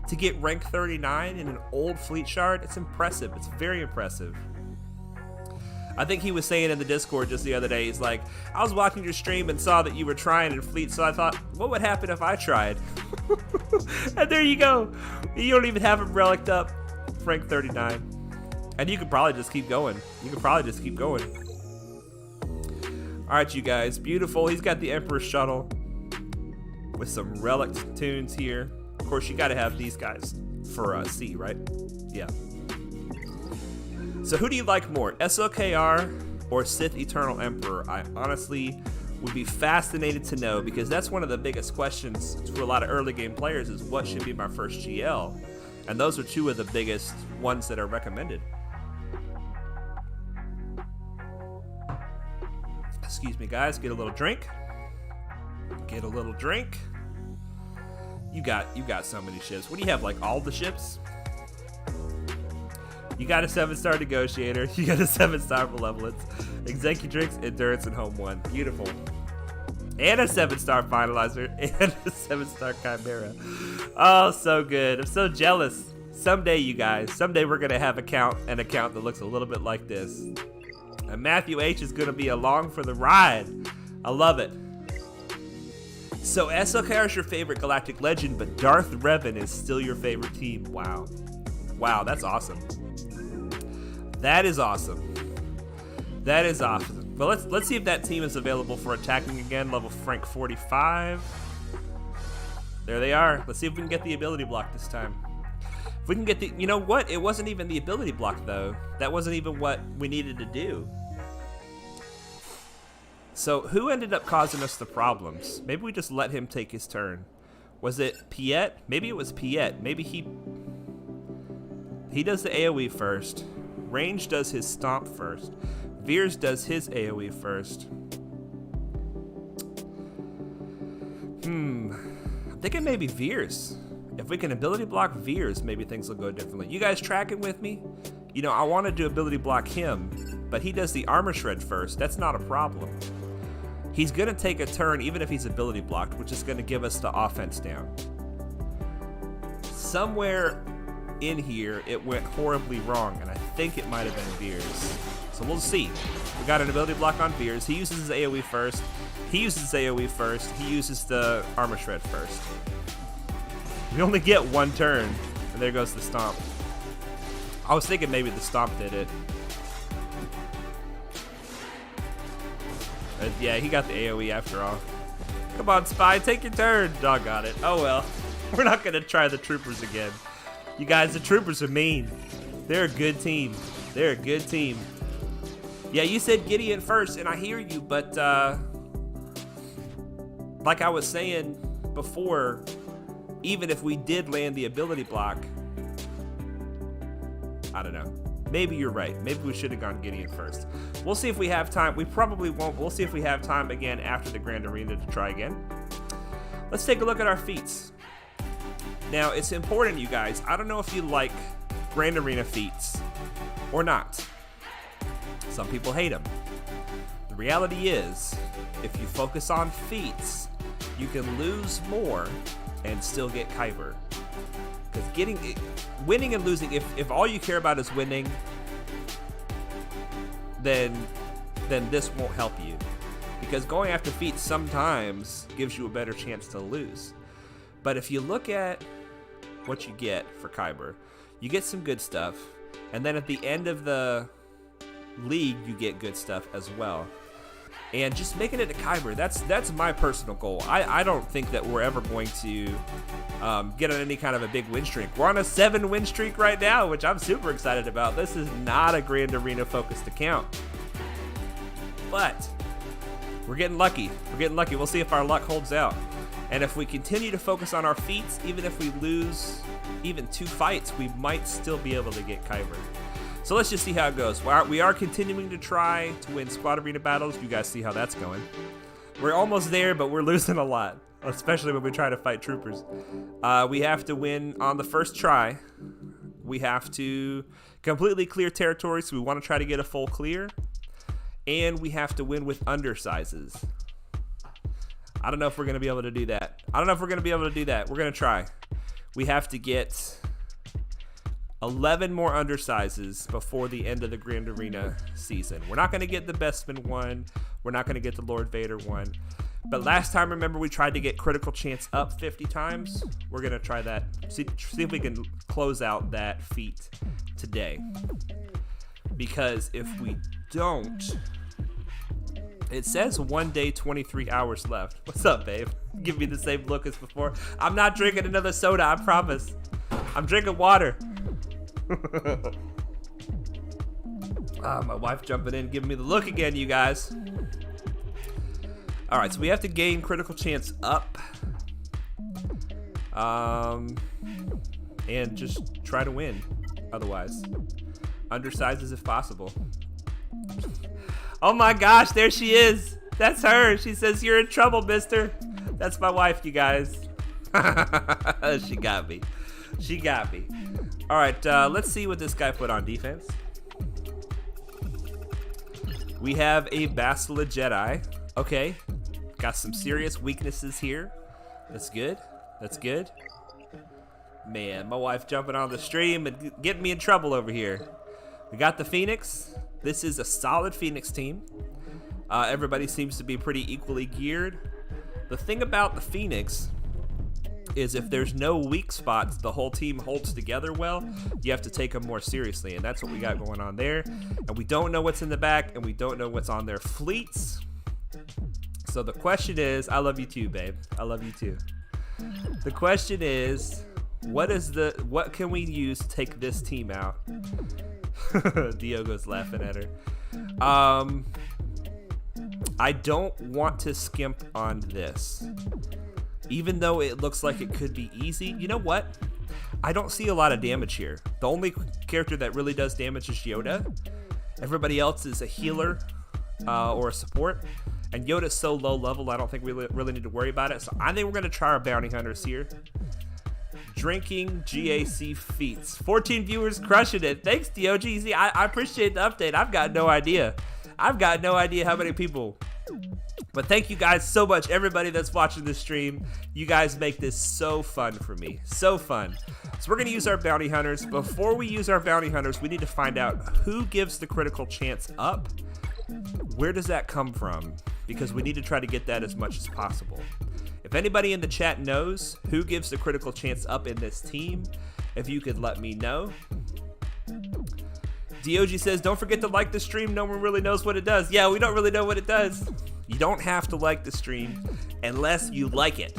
to get rank 39 in an old fleet shard. It's impressive. It's very impressive. I think he was saying in the Discord just the other day, he's like, I was watching your stream and saw that you were trying in fleet, so I thought, what would happen if I tried? And there you go. You don't even have him relicked up, rank 39. And you could probably just keep going. All right, you guys, beautiful. He's got the Emperor Shuttle with some relic tunes here. Of course, you got to have these guys for C, right? Yeah. So who do you like more, SLKR or Sith Eternal Emperor? I honestly would be fascinated to know, because that's one of the biggest questions for a lot of early game players is what should be my first GL? And those are two of the biggest ones that are recommended. Excuse me, guys, get a little drink. Get a little drink. You got so many ships. What do you have, like all the ships? You got a 7-star Negotiator. You got a 7-star Malevolence. Executrix, Endurance, and Home 1. Beautiful. And a 7-star Finalizer. And a 7-star Chimera. Oh, so good. I'm so jealous. Someday, you guys. Someday we're going to have an account that looks a little bit like this. And Matthew H is going to be along for the ride. I love it. So SLKR is your favorite Galactic Legend, but Darth Revan is still your favorite team. Wow. Wow, that's awesome. That is awesome. That is awesome. But let's see if that team is available for attacking again. Level rank 45. There they are. Let's see if we can get the ability block this time. If we can get the, you know what? It wasn't even the ability block though. That wasn't even what we needed to do. So who ended up causing us the problems? Maybe we just let him take his turn. Was it Piet? Maybe it was Piet. Maybe he does the AoE first. Range does his stomp first. Veers does his AoE first. I'm thinking maybe Veers. If we can ability block Veers, maybe things will go differently. You guys tracking with me? You know, I want to do ability block him, but he does the armor shred first. That's not a problem. He's going to take a turn even if he's ability blocked, which is going to give us the offense down. Somewhere in here, it went horribly wrong, and I think it might have been Veers. So we'll see. We got an ability block on Veers. He uses his AoE first. He uses his AoE first. He uses the armor shred first. You only get one turn, and there goes the stomp. I was thinking maybe the stomp did it. But yeah, he got the AoE after all. Come on, Spy, take your turn. Doggone it. Oh well. We're not going to try the Troopers again. You guys, the Troopers are mean. They're a good team. They're a good team. Yeah, you said Gideon first, and I hear you, but like I was saying before, even if we did land the ability block, I don't know. Maybe you're right. Maybe we should have gone Gideon first. We'll see if we have time. We probably won't. We'll see if we have time again after the Grand Arena to try again. Let's take a look at our feats. Now, it's important, you guys. I don't know if you like Grand Arena feats or not. Some people hate them. The reality is, if you focus on feats, you can lose more and still get Kyber. Because winning and losing, if all you care about is winning, then then this won't help you. Because going after feet sometimes gives you a better chance to lose. But if you look at what you get for Kyber, you get some good stuff. And then at the end of the league, you get good stuff as well. And just making it to Kyber, that's my personal goal. I don't think that we're ever going to get on any kind of a big win streak. We're on a 7 win streak right now, which I'm super excited about. This is not a Grand Arena focused account. But we're getting lucky. We're getting lucky. We'll see if our luck holds out. And if we continue to focus on our feats, even if we lose even 2 fights, we might still be able to get Kyber. So let's just see how it goes. We are continuing to try to win squad arena battles. You guys see how that's going. We're almost there, but we're losing a lot, especially when we try to fight troopers. We have to win on the first try. We have to completely clear territory, so we want to try to get a full clear. And we have to win with undersizes. I don't know if we're going to be able to do that. We're going to try. We have to get 11 more undersizes before the end of the Grand Arena season. We're not going to get the Bestman one. We're not going to get the Lord Vader one. But last time, remember, we tried to get critical chance up 50 times. We're going to try that. See if we can close out that feat today. Because if we don't, it says 1 day, 23 hours left. What's up, babe? Give me the same look as before. I'm not drinking another soda, I promise. I'm drinking water. My wife jumping in, giving me the look again, you guys. All right, so we have to gain critical chance up. And just try to win. Otherwise, undersizes if possible. Oh my gosh, there she is. That's her. She says, "You're in trouble, mister." That's my wife, you guys. She got me. All right, let's see what this guy put on defense. We have a Bastila Jedi. Okay, got some serious weaknesses here. That's good. Man, my wife jumping on the stream and getting me in trouble over here. We got the Phoenix. This is a solid Phoenix team. Everybody seems to be pretty equally geared. The thing about the Phoenix is if there's no weak spots, the whole team holds together well. You have to take them more seriously, and that's what we got going on there. And we don't know what's in the back, and we don't know what's on their fleets. So the question is, I love you too, babe. I love you too. The question is, what can we use to take this team out? Diogo's laughing at her. I don't want to skimp on this. Even though it looks like it could be easy, you know what? I don't see a lot of damage here. The only character that really does damage is Yoda. Everybody else is a healer or a support. And Yoda's so low level, I don't think we really need to worry about it. So I think we're going to try our bounty hunters here. Drinking GAC feats. 14 viewers crushing it. Thanks, DOG. I appreciate the update. I've got no idea how many people. But thank you guys so much, everybody that's watching this stream. You guys make this so fun for me. So fun. So we're going to use our bounty hunters. Before we use our bounty hunters, we need to find out who gives the critical chance up. Where does that come from? Because we need to try to get that as much as possible. If anybody in the chat knows who gives the critical chance up in this team, if you could let me know. DOG says, don't forget to like the stream. No one really knows what it does. Yeah, we don't really know what it does. You don't have to like the stream unless you like it.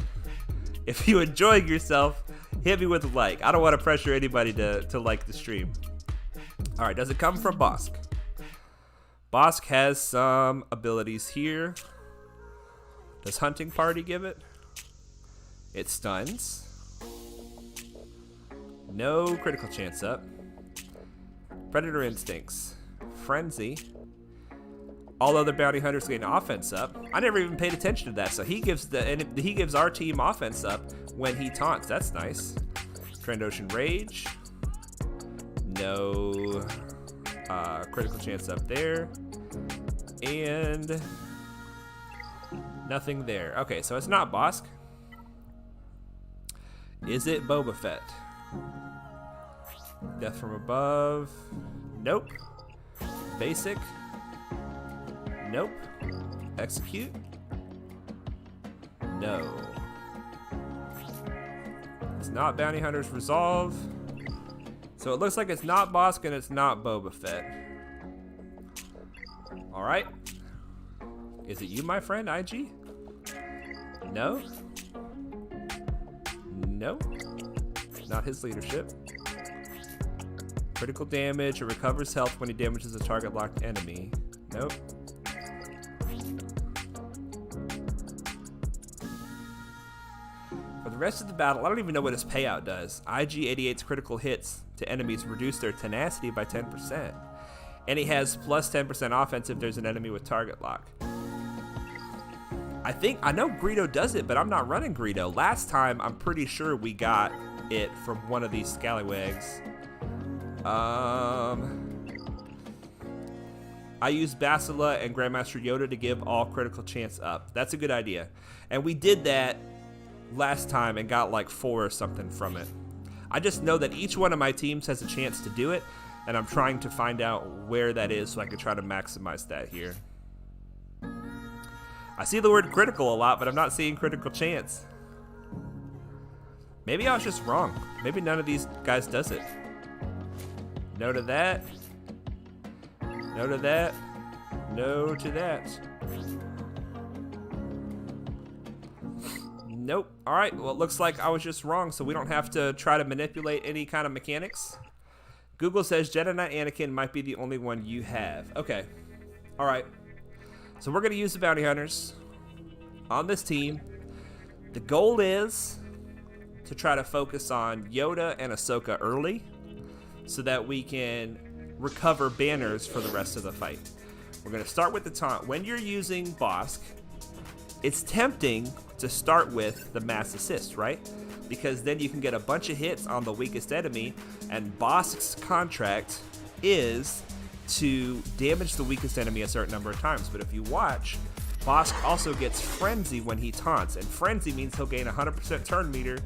If you're enjoying yourself, hit me with a like. I don't want to pressure anybody to like the stream. All right, does it come from Bosk? Bosk has some abilities here. Does Hunting Party give it? It stuns. No critical chance up. Predator Instincts. Frenzy. All other bounty hunters gain offense up. I never even paid attention to that. So he gives our team offense up when he taunts. That's nice. Trandoshan Rage. No critical chance up there. And nothing there. Okay, so it's not Bosk. Is it Boba Fett? Death from above. Nope. Basic. Nope. Execute. No. It's not Bounty Hunter's Resolve. So it looks like it's not Bosk and it's not Boba Fett. Alright. Is it you, my friend, IG? No? No. Not his leadership. Critical damage. It recovers health when he damages a target locked enemy. Nope. For the rest of the battle, I don't even know what his payout does. IG-88's critical hits to enemies reduce their tenacity by 10%. And he has plus 10% offense if there's an enemy with target lock. I know Greedo does it, but I'm not running Greedo. Last time, I'm pretty sure we got it from one of these scallywags. I used Basila and Grandmaster Yoda to give all critical chance up. That's a good idea. And we did that last time and got like 4 or something from it. I just know that each one of my teams has a chance to do it, and I'm trying to find out where that is so I can try to maximize that here. I see the word critical a lot, but I'm not seeing critical chance. Maybe I was just wrong. Maybe none of these guys does it. No to that. No to that. No to that. Nope. Alright, well, it looks like I was just wrong, so we don't have to try to manipulate any kind of mechanics. Google says Jedi Knight Anakin might be the only one you have. Okay. Alright. So we're going to use the bounty hunters on this team. The goal is to try to focus on Yoda and Ahsoka early so that we can recover banners for the rest of the fight. We're going to start with the taunt. When you're using Bosk, it's tempting to start with the mass assist, right? Because then you can get a bunch of hits on the weakest enemy, and Bosk's contract is to damage the weakest enemy a certain number of times. But if you watch, Bosk also gets Frenzy when he taunts, and Frenzy means he'll gain 100% turn meter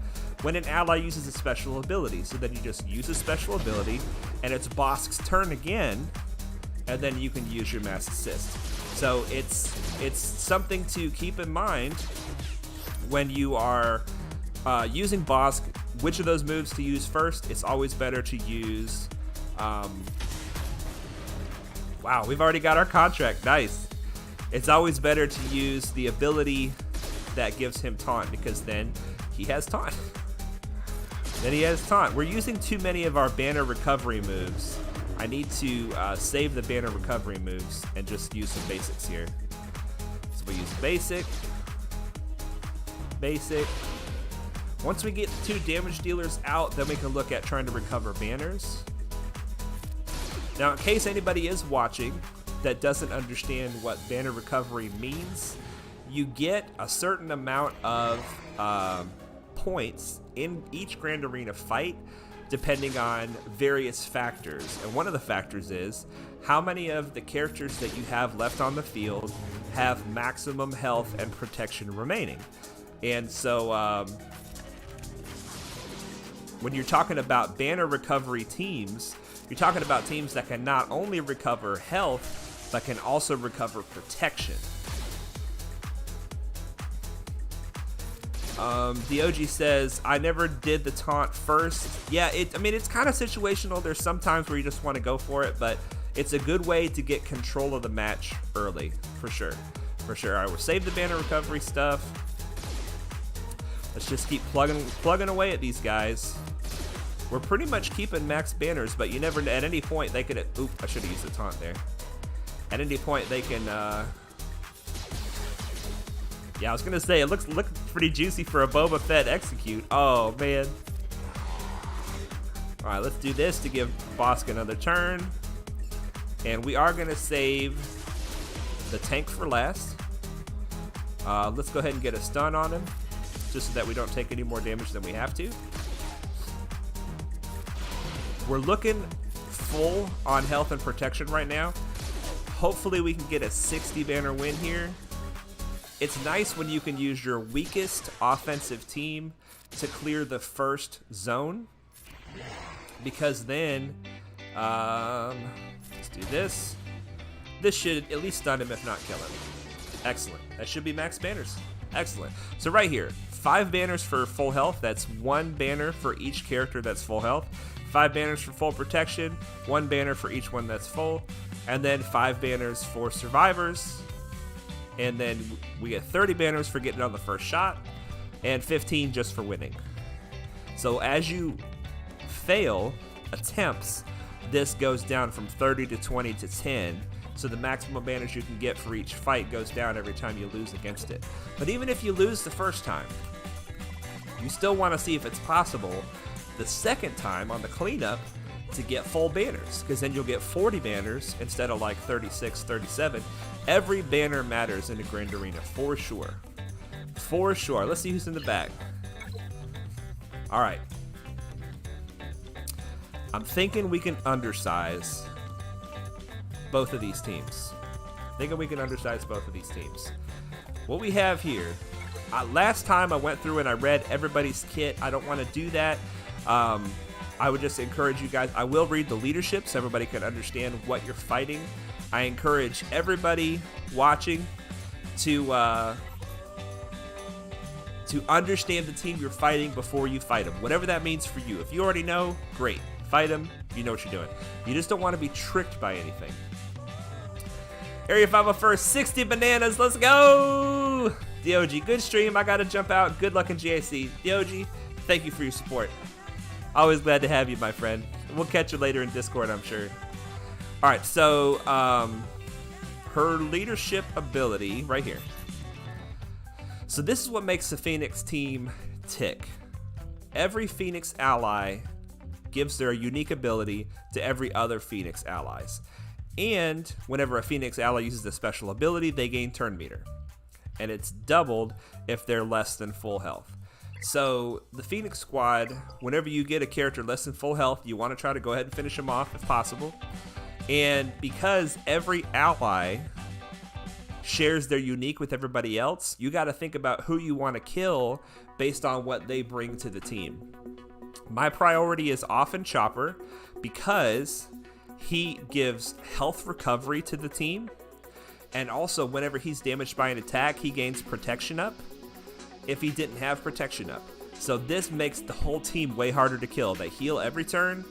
when an ally uses a special ability. So then you just use a special ability, and it's Bosk's turn again, and then you can use your mass assist. So it's something to keep in mind when you are using Bosk, which of those moves to use first. It's always better to use... Wow, we've already got our contract. Nice. It's always better to use the ability that gives him taunt, because then he has taunt. Then he has taunt. We're using too many of our banner recovery moves. I need to save the banner recovery moves and just use some basics here. So we use basic. Basic. Once we get 2 damage dealers out, then we can look at trying to recover banners. Now, in case anybody is watching that doesn't understand what banner recovery means, you get a certain amount of points in each Grand Arena fight depending on various factors. And one of the factors is how many of the characters that you have left on the field have maximum health and protection remaining. And so when you're talking about banner recovery teams, you're talking about teams that can not only recover health, but can also recover protection. The OG says, I never did the taunt first. Yeah, I mean, it's kind of situational. There's some times where you just want to go for it, but it's a good way to get control of the match early, for sure. For sure. All right, we'll save the banner recovery stuff. Let's just keep plugging away at these guys. We're pretty much keeping max banners, but you never, at any point, they could, oop, I should have used the taunt there. At any point, they can, yeah, I was going to say, it looks pretty juicy for a Boba Fett execute. Oh, man. All right, let's do this to give Bosk another turn. And we are going to save the tank for last. Let's go ahead and get a stun on him, just so that we don't take any more damage than we have to. We're looking full on health and protection right now. Hopefully we can get a 60 banner win here. It's nice when you can use your weakest offensive team to clear the first zone, because then let's do this. This should at least stun him, if not kill him. Excellent. That should be max banners. Excellent. So right here, 5 banners for full health. That's 1 banner for each character that's full health. 5 banners for full protection. 1 banner for each one that's full. And then 5 banners for survivors. And then we get 30 banners for getting on the first shot. And 15 just for winning. So as you fail attempts, this goes down from 30 to 20 to 10. So the maximum banners you can get for each fight goes down every time you lose against it. But even if you lose the first time, you still want to see if it's possible the second time on the cleanup to get full banners, because then you'll get 40 banners instead of like 36, 37. Every banner matters in a Grand Arena, for sure. For sure. Let's see who's in the back. All right. I'm thinking we can undersize both of these teams. What we have here, last time I went through and I read everybody's kit. I don't want to do that. I would just encourage you guys, I will read the leadership so everybody can understand what you're fighting. I encourage everybody watching to understand the team you're fighting before you fight them, whatever that means for you. If you already know, great, fight them, you know what you're doing. You just don't want to be tricked by anything. Area 501st, 60 bananas, let's go! DOG, good stream, I gotta jump out, good luck in GAC. DOG, thank you for your support. Always glad to have you, my friend. We'll catch you later in Discord, I'm sure. Alright, so, her leadership ability, right here. So this is what makes the Phoenix team tick. Every Phoenix ally gives their unique ability to every other Phoenix allies. And whenever a Phoenix ally uses a special ability, they gain turn meter. And it's doubled if they're less than full health. So the Phoenix squad, whenever you get a character less than full health, you want to try to go ahead and finish them off if possible. And because every ally shares their unique with everybody else, you got to think about who you want to kill based on what they bring to the team. My priority is often Chopper because he gives health recovery to the team, and also whenever he's damaged by an attack, he gains protection up if he didn't have protection up. So this makes the whole team way harder to kill. They heal every turn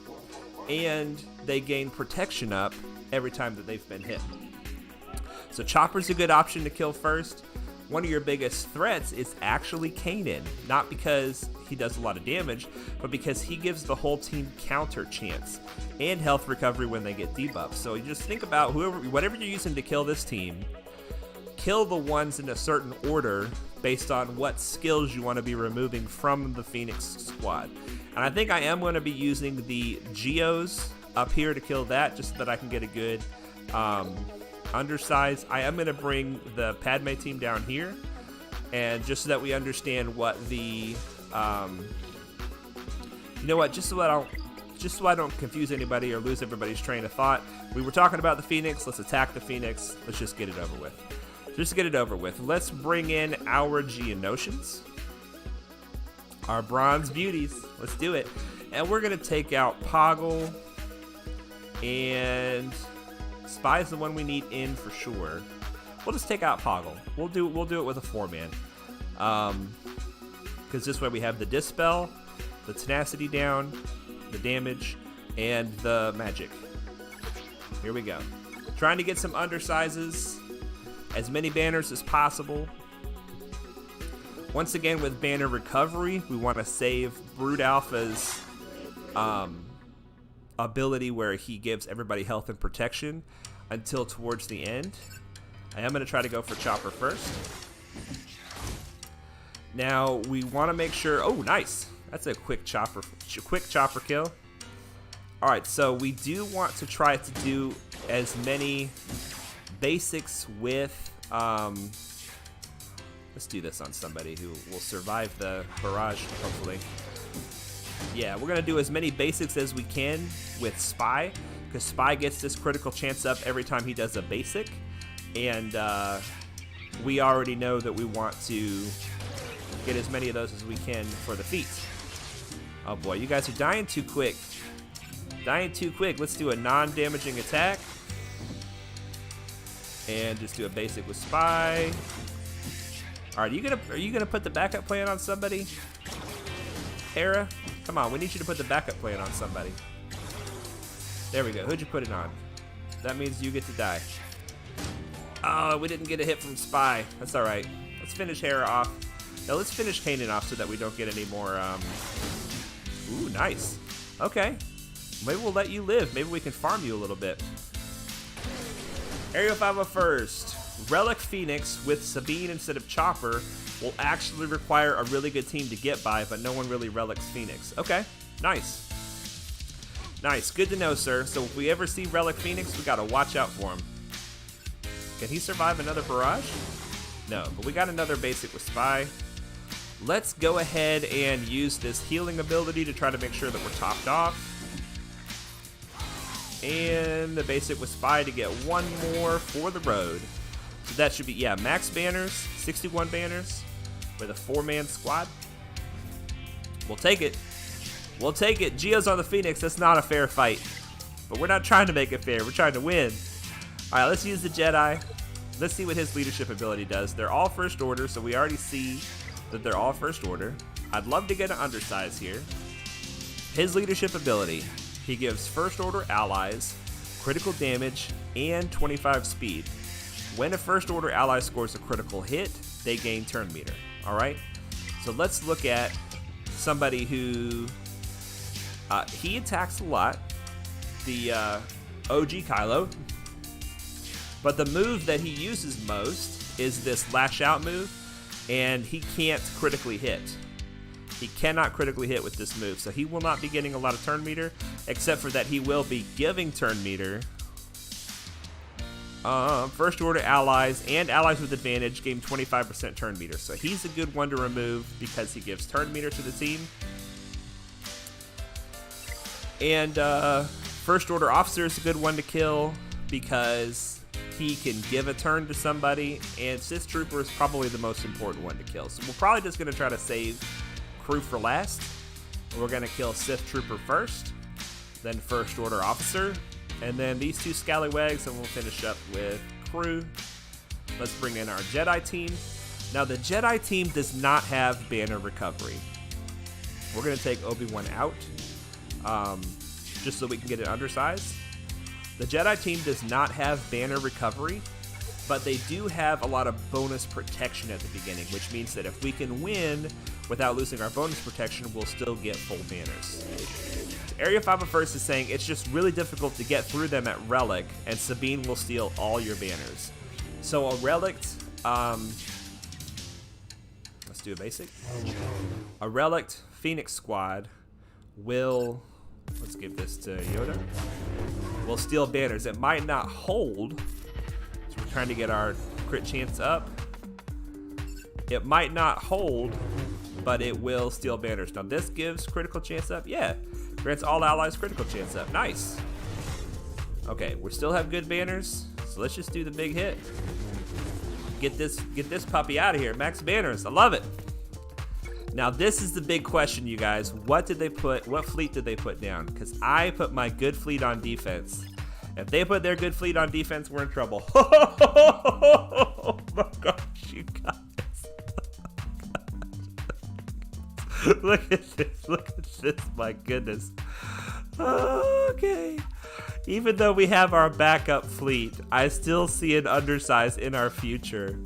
and they gain protection up every time that they've been hit. So Chopper's a good option to kill first. One of your biggest threats is actually Kanan, not because he does a lot of damage, but because he gives the whole team counter chance and health recovery when they get debuffs. So you just think about whatever you're using to kill this team, kill the ones in a certain order based on what skills you want to be removing from the Phoenix squad. And I think I am going to be using the Geos up here to kill that, just so that I can get a good undersize. I am going to bring the Padme team down here, and just so that we understand what the you know what, just so I don't confuse anybody or lose everybody's train of thought. We were talking about the Phoenix. Let's attack the Phoenix. Let's just get it over with. Let's bring in our Geonosians, our Bronze Beauties. Let's do it. And we're going to take out Poggle, and Spy's the one we need in for sure. We'll just take out Poggle. We'll do it with a 4-man. Because this way we have the Dispel, the Tenacity down, the damage, and the magic. Here we go. Trying to get some undersizes. As many banners as possible. Once again, with banner recovery, we want to save Brood Alpha's ability where he gives everybody health and protection until towards the end. I am going to try to go for Chopper first. Now, we want to make sure... Oh, nice! That's a quick chopper kill. Alright, so we do want to try to do as many basics with... let's do this on somebody who will survive the barrage, hopefully. Yeah, we're going to do as many basics as we can with Spy, because Spy gets this critical chance up every time he does a basic. And we already know that we want to get as many of those as we can for the feat. Oh boy, you guys are dying too quick. Let's do a non-damaging attack. And just do a basic with Spy. All right, are you gonna put the backup plan on somebody? Hera, come on, we need you to put the backup plan on somebody. There we go. Who'd you put it on? That means you get to die. Oh, we didn't get a hit from Spy. That's all right. Let's finish Hera off. Now let's finish Kanan off so that we don't get any more. Ooh, nice. Okay. Maybe we'll let you live. Maybe we can farm you a little bit. Area 501st. Relic Phoenix with Sabine instead of Chopper will actually require a really good team to get by, but no one really relics Phoenix. Okay, nice. Nice, good to know, sir. So if we ever see Relic Phoenix, we gotta watch out for him. Can he survive another barrage? No, but we got another basic with Spy. Let's go ahead and use this healing ability to try to make sure that we're topped off. And the basic with Spy to get one more for the road. So that should be, yeah, max banners, 61 banners with a 4-man squad. We'll take it. We'll take it. Geo's on the Phoenix. That's not a fair fight. But we're not trying to make it fair. We're trying to win. All right, let's use the Jedi. Let's see what his leadership ability does. They're all first order, so we already see that they're all first order. I'd love to get an undersize here. His leadership ability. He gives first order allies critical damage and 25 speed. When a first order ally scores a critical hit, they gain turn meter. All right. So let's look at somebody who he attacks a lot. The OG Kylo. But the move that he uses most is this lash out move, and he can't critically hit. He cannot critically hit with this move, so he will not be getting a lot of turn meter, except for that he will be giving turn meter. First order allies and allies with advantage gain 25% turn meter, so he's a good one to remove because he gives turn meter to the team. And first order officer is a good one to kill because he can give a turn to somebody, and Sith Trooper is probably the most important one to kill. So we're probably just going to try to save Crew for last. We're going to kill Sith Trooper first, then First Order Officer, and then these two scallywags, and we'll finish up with Crew. Let's bring in our Jedi team. Now the Jedi team does not have banner recovery. We're going to take Obi-Wan out just so we can get it undersized. The Jedi team does not have banner recovery, but they do have a lot of bonus protection at the beginning, which means that if we can win without losing our bonus protection, we'll still get full banners. Area 501st is saying it's just really difficult to get through them at Relic, and Sabine will steal all your banners. So a Relic, let's do a basic. A Relic Phoenix squad will, let's give this to Yoda, will steal banners. It might not hold, so we're trying to get our crit chance up. It might not hold, but it will steal banners. Now this gives critical chance up. Yeah, grants all allies critical chance up. Nice. Okay, we still have good banners, so let's just do the big hit. Get this puppy out of here. Max banners. I love it. Now this is the big question, you guys. What fleet did they put down? Because I put my good fleet on defense. If they put their good fleet on defense, we're in trouble. Oh my gosh, you guys. Look at this, my goodness. Okay. Even though we have our backup fleet, I still see an undersize in our future.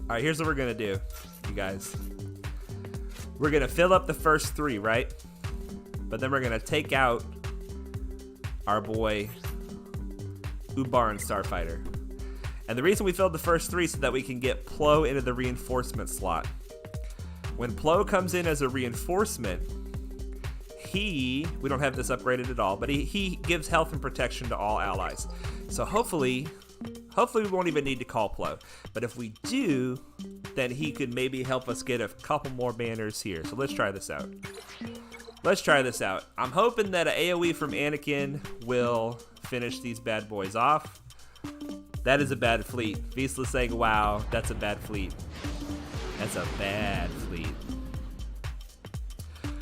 All right, here's what we're gonna do, you guys. We're gonna fill up the first 3, right? But then we're gonna take out our boy Ubar and Starfighter. And the reason we filled the first 3 is so that we can get Plo into the reinforcement slot. When Plo comes in as a reinforcement, we don't have this upgraded at all, but he gives health and protection to all allies. So hopefully we won't even need to call Plo. But if we do, then he could maybe help us get a couple more banners here. So let's try this out. I'm hoping that an AoE from Anakin will finish these bad boys off. That is a bad fleet. Vizsla's saying, wow, that's a bad fleet. That's a bad fleet.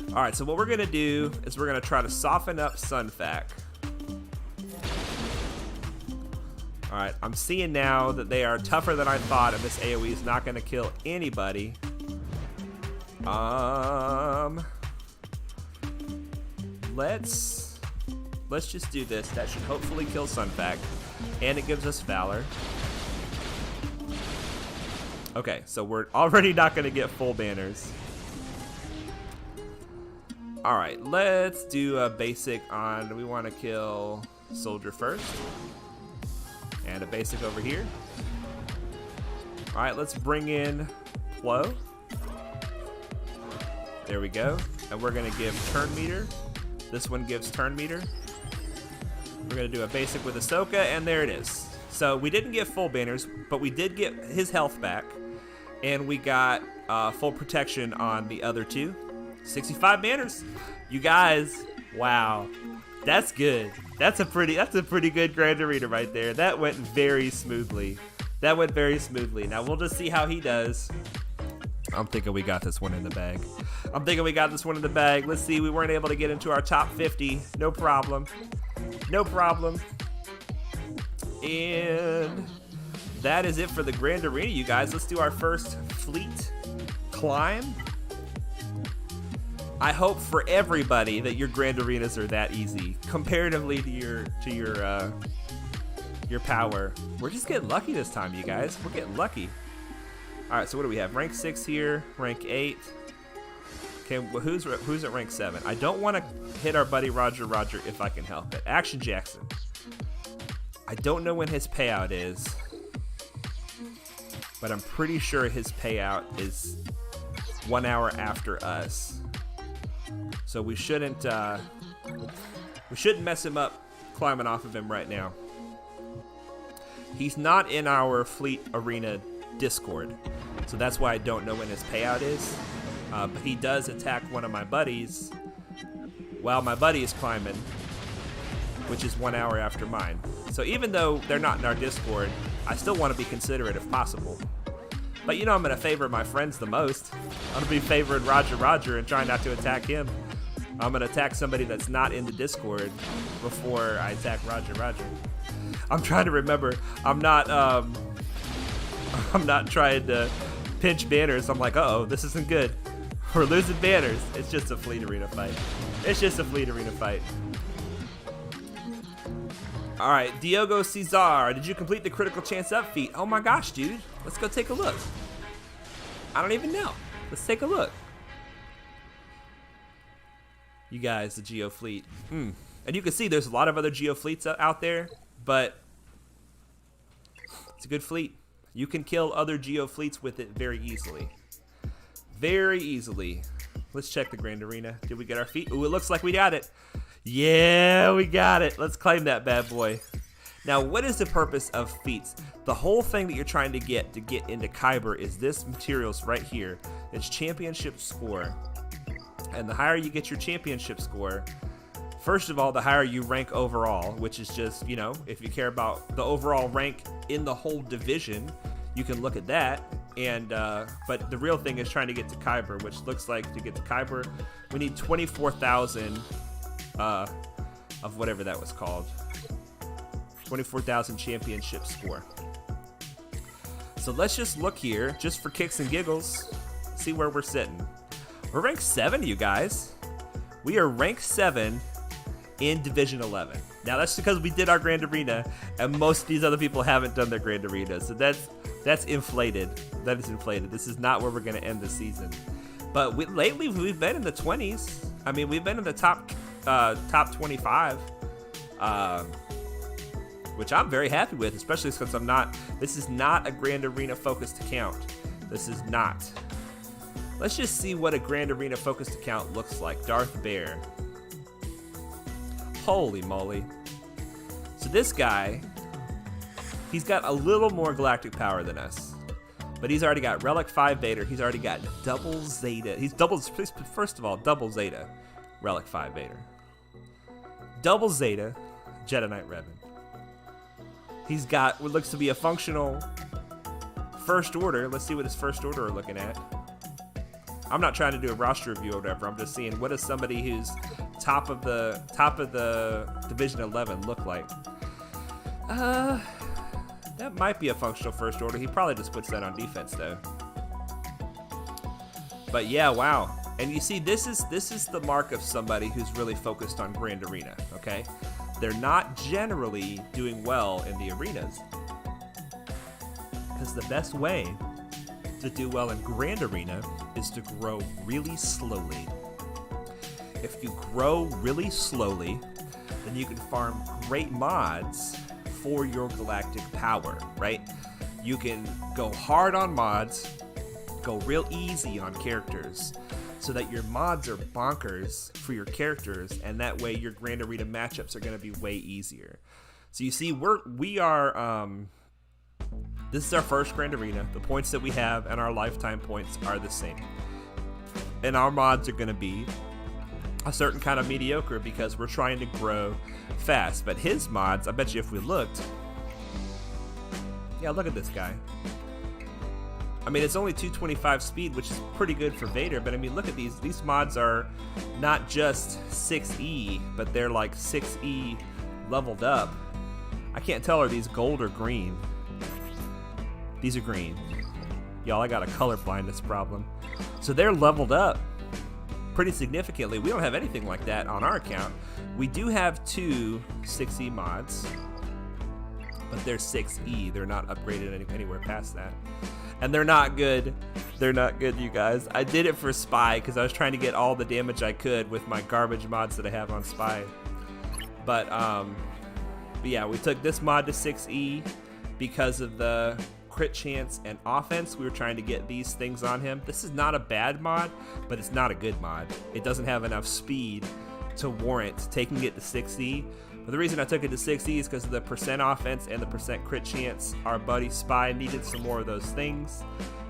All right, so what we're gonna do is we're gonna try to soften up Sunfac. All Alright, I'm seeing now that they are tougher than I thought, and this AoE is not going to kill anybody. Let's just do this. That should hopefully kill Sunfac. And it gives us Valor. Okay, so we're already not going to get full banners. Alright, let's do a basic on, we want to kill Soldier first. And a basic over here. Alright, let's bring in Plo. There we go. And we're going to give turn meter. This one gives turn meter. We're going to do a basic with Ahsoka, and there it is. So we didn't get full banners, but we did get his health back. And we got full protection on the other two. 65 banners. You guys, wow. That's good. That's a pretty good Grand Arena right there. That went very smoothly. That went very smoothly. Now we'll just see how he does. I'm thinking we got this one in the bag. I'm thinking we got this one in the bag. Let's see. We weren't able to get into our top 50. No problem. No problem. And that is it for the Grand Arena, you guys. Let's do our first fleet climb. I hope for everybody that your Grand Arenas are that easy comparatively to your power. We're just getting lucky this time, you guys. We're getting lucky. All right, so what do we have? Rank 6 here, rank 8. Okay, well, who's at rank 7? I don't want to hit our buddy Roger if I can help it. Action Jackson. I don't know when his payout is, but I'm pretty sure his payout is 1 hour after us. So we shouldn't mess him up climbing off of him right now. He's not in our Fleet Arena Discord, so that's why I don't know when his payout is. But he does attack one of my buddies while my buddy is climbing, which is 1 hour after mine. So even though they're not in our Discord, I still want to be considerate if possible. But you know I'm going to favor my friends the most. I'm going to be favoring Roger and try not to attack him. I'm going to attack somebody that's not in the Discord before I attack Roger. I'm trying to remember. I'm not trying to pinch banners. I'm like, uh-oh, this isn't good. We're losing banners. It's just a Fleet Arena fight. It's just a Fleet Arena fight. All right, Diogo Cesar, did you complete the critical chance up feat? Oh my gosh, dude. Let's go take a look. I don't even know. Let's take a look. You guys, the Geo Fleet. And you can see there's a lot of other Geo Fleets out there, but it's a good fleet. You can kill other Geo Fleets with it very easily. Very easily. Let's check the Grand Arena. Did we get our feet? Ooh, it looks like we got it. Yeah, we got it. Let's claim that bad boy. Now, what is the purpose of feats? The whole thing that you're trying to get into Kyber is this materials right here. It's championship score. And the higher you get your championship score, first of all, the higher you rank overall, which is just, you know, if you care about the overall rank in the whole division, you can look at that. And but the real thing is trying to get to Kyber, which looks like to get to Kyber, we need 24,000 of whatever that was called. 24,000 championship score. So let's just look here, just for kicks and giggles, see where we're sitting. We're ranked 7, you guys. We are ranked 7 in Division 11. Now that's because we did our Grand Arena, and most of these other people haven't done their Grand Arena, so that's inflated. That is inflated. This is not where we're going to end the season. But lately we've been in the 20s. I mean, we've been in the top 25, which I'm very happy with, especially since this is not a Grand Arena focused account. This is not. Let's just see what a Grand Arena focused account looks like. Darth Bear. Holy moly. So this guy, he's got a little more galactic power than us, but he's already got Relic 5 Vader. He's already got double Zeta. He's first of all, double Zeta, Relic 5 Vader. Double Zeta, Jedi Knight Revan. He's got what looks to be a functional First Order. Let's see what his First Order are looking at. I'm not trying to do a roster review or whatever. I'm just seeing what does somebody who's top of the Division 11 look like. That might be a functional first order. He probably just puts that on defense though. But yeah, wow. And you see, this is the mark of somebody who's really focused on Grand Arena, okay? They're not generally doing well in the arenas. Because the best way to do well in Grand Arena is to grow really slowly. If you grow really slowly, then you can farm great mods for your galactic power, right? You can go hard on mods, go real easy on characters, so that your mods are bonkers for your characters, and that way your Grand Arena matchups are going to be way easier. So you see, we are this is our first Grand Arena. The points that we have and our lifetime points are the same, and our mods are going to be a certain kind of mediocre because we're trying to grow fast. But his mods, I bet you if we looked, yeah, look at this guy. I mean, it's only 225 speed, which is pretty good for Vader, but I mean, look at these. These mods are not just 6E, but they're like 6E leveled up. I can't tell, are these gold or green? These are green. Y'all, I got a color blindness problem. So they're leveled up pretty significantly. We don't have anything like that on our account. We do have 2 6E mods, but they're 6E. They're not upgraded anywhere past that. And they're not good. They're not good, you guys. I did it for Spy because I was trying to get all the damage I could with my garbage mods that I have on Spy. But yeah, we took this mod to 6E because of the crit chance and offense. We were trying to get these things on him. This is not a bad mod, but it's not a good mod. It doesn't have enough speed to warrant taking it to 6E. But the reason I took it to 6E is because of the percent offense and the percent crit chance. Our buddy Spy needed some more of those things.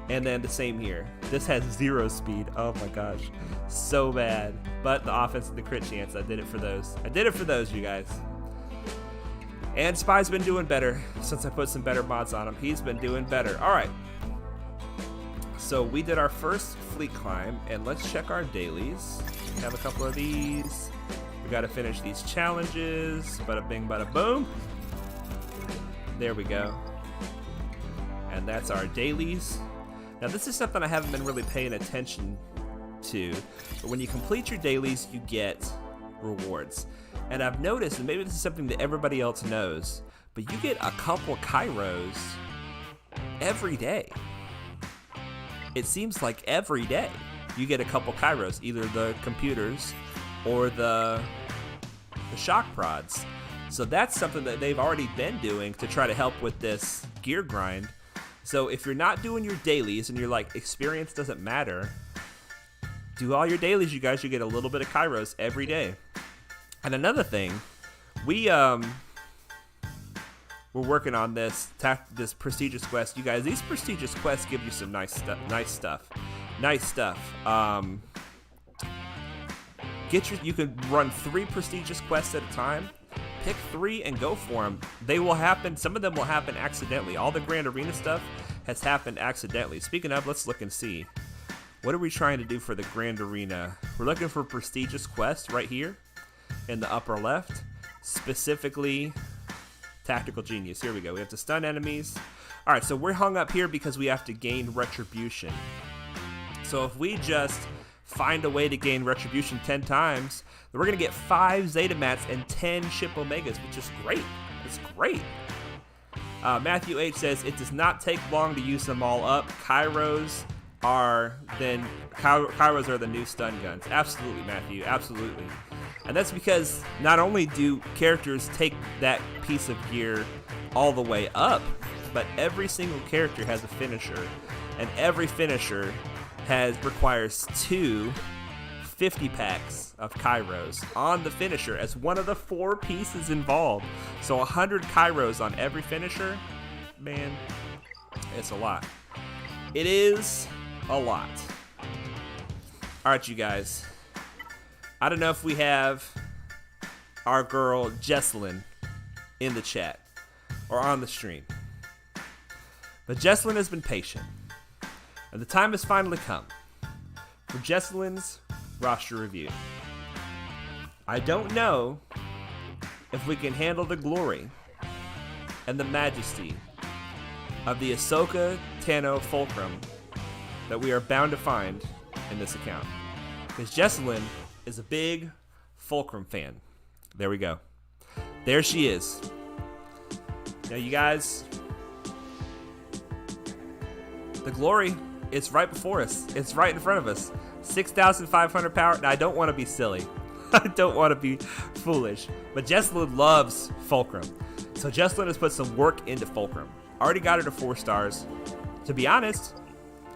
And then the same here. This has 0 speed. Oh my gosh. So bad. But the offense and the crit chance, I did it for those. I did it for those, you guys. And Spy's been doing better since I put some better mods on him. He's been doing better. All right. So we did our first fleet climb, and let's check our dailies. We have a couple of these. We got to finish these challenges. Bada bing, bada boom. There we go. And that's our dailies. Now this is something I haven't been really paying attention to, but when you complete your dailies, you get rewards. And I've noticed, and maybe this is something that everybody else knows, but you get a couple Kairos every day. It seems like every day you get a couple Kairos, either the computers or the shock prods. So that's something that they've already been doing to try to help with this gear grind. So if you're not doing your dailies and you're like, experience doesn't matter, do all your dailies, you guys. You get a little bit of Kairos every day. And another thing, we're working on this prestigious quest. You guys, these prestigious quests give you some nice stuff. You can run 3 prestigious quests at a time. Pick 3 and go for them. They will happen. Some of them will happen accidentally. All the Grand Arena stuff has happened accidentally. Speaking of, let's look and see. What are we trying to do for the Grand Arena? We're looking for prestigious quests right here in the upper left. Specifically, Tactical Genius. Here we go. We have to stun enemies. All right, so we're hung up here because we have to gain Retribution. So if we just find a way to gain Retribution 10 times, then we're going to get 5 Zeta Mats and 10 Ship Omegas, which is great. It's great. Matthew H. says, it does not take long to use them all up. Kairos are the new stun guns. Absolutely, Matthew. Absolutely. And that's because not only do characters take that piece of gear all the way up, but every single character has a finisher. And every finisher requires 2 50 packs of Kairos on the finisher as one of the 4 pieces involved. So 100 Kairos on every finisher, man, it's a lot. It is a lot. All right, you guys. I don't know if we have our girl Jesselyn in the chat or on the stream, but Jesselyn has been patient, and the time has finally come for Jesselyn's roster review. I don't know if we can handle the glory and the majesty of the Ahsoka Tano Fulcrum that we are bound to find in this account. Because Jessalyn is a big Fulcrum fan. There we go. There she is. Now, you guys, the glory, it's right before us. It's right in front of us. 6,500 power. Now, I don't want to be silly. I don't want to be foolish. But Jessalyn loves Fulcrum. So Jessalyn has put some work into Fulcrum. Already got her to 4 stars. To be honest,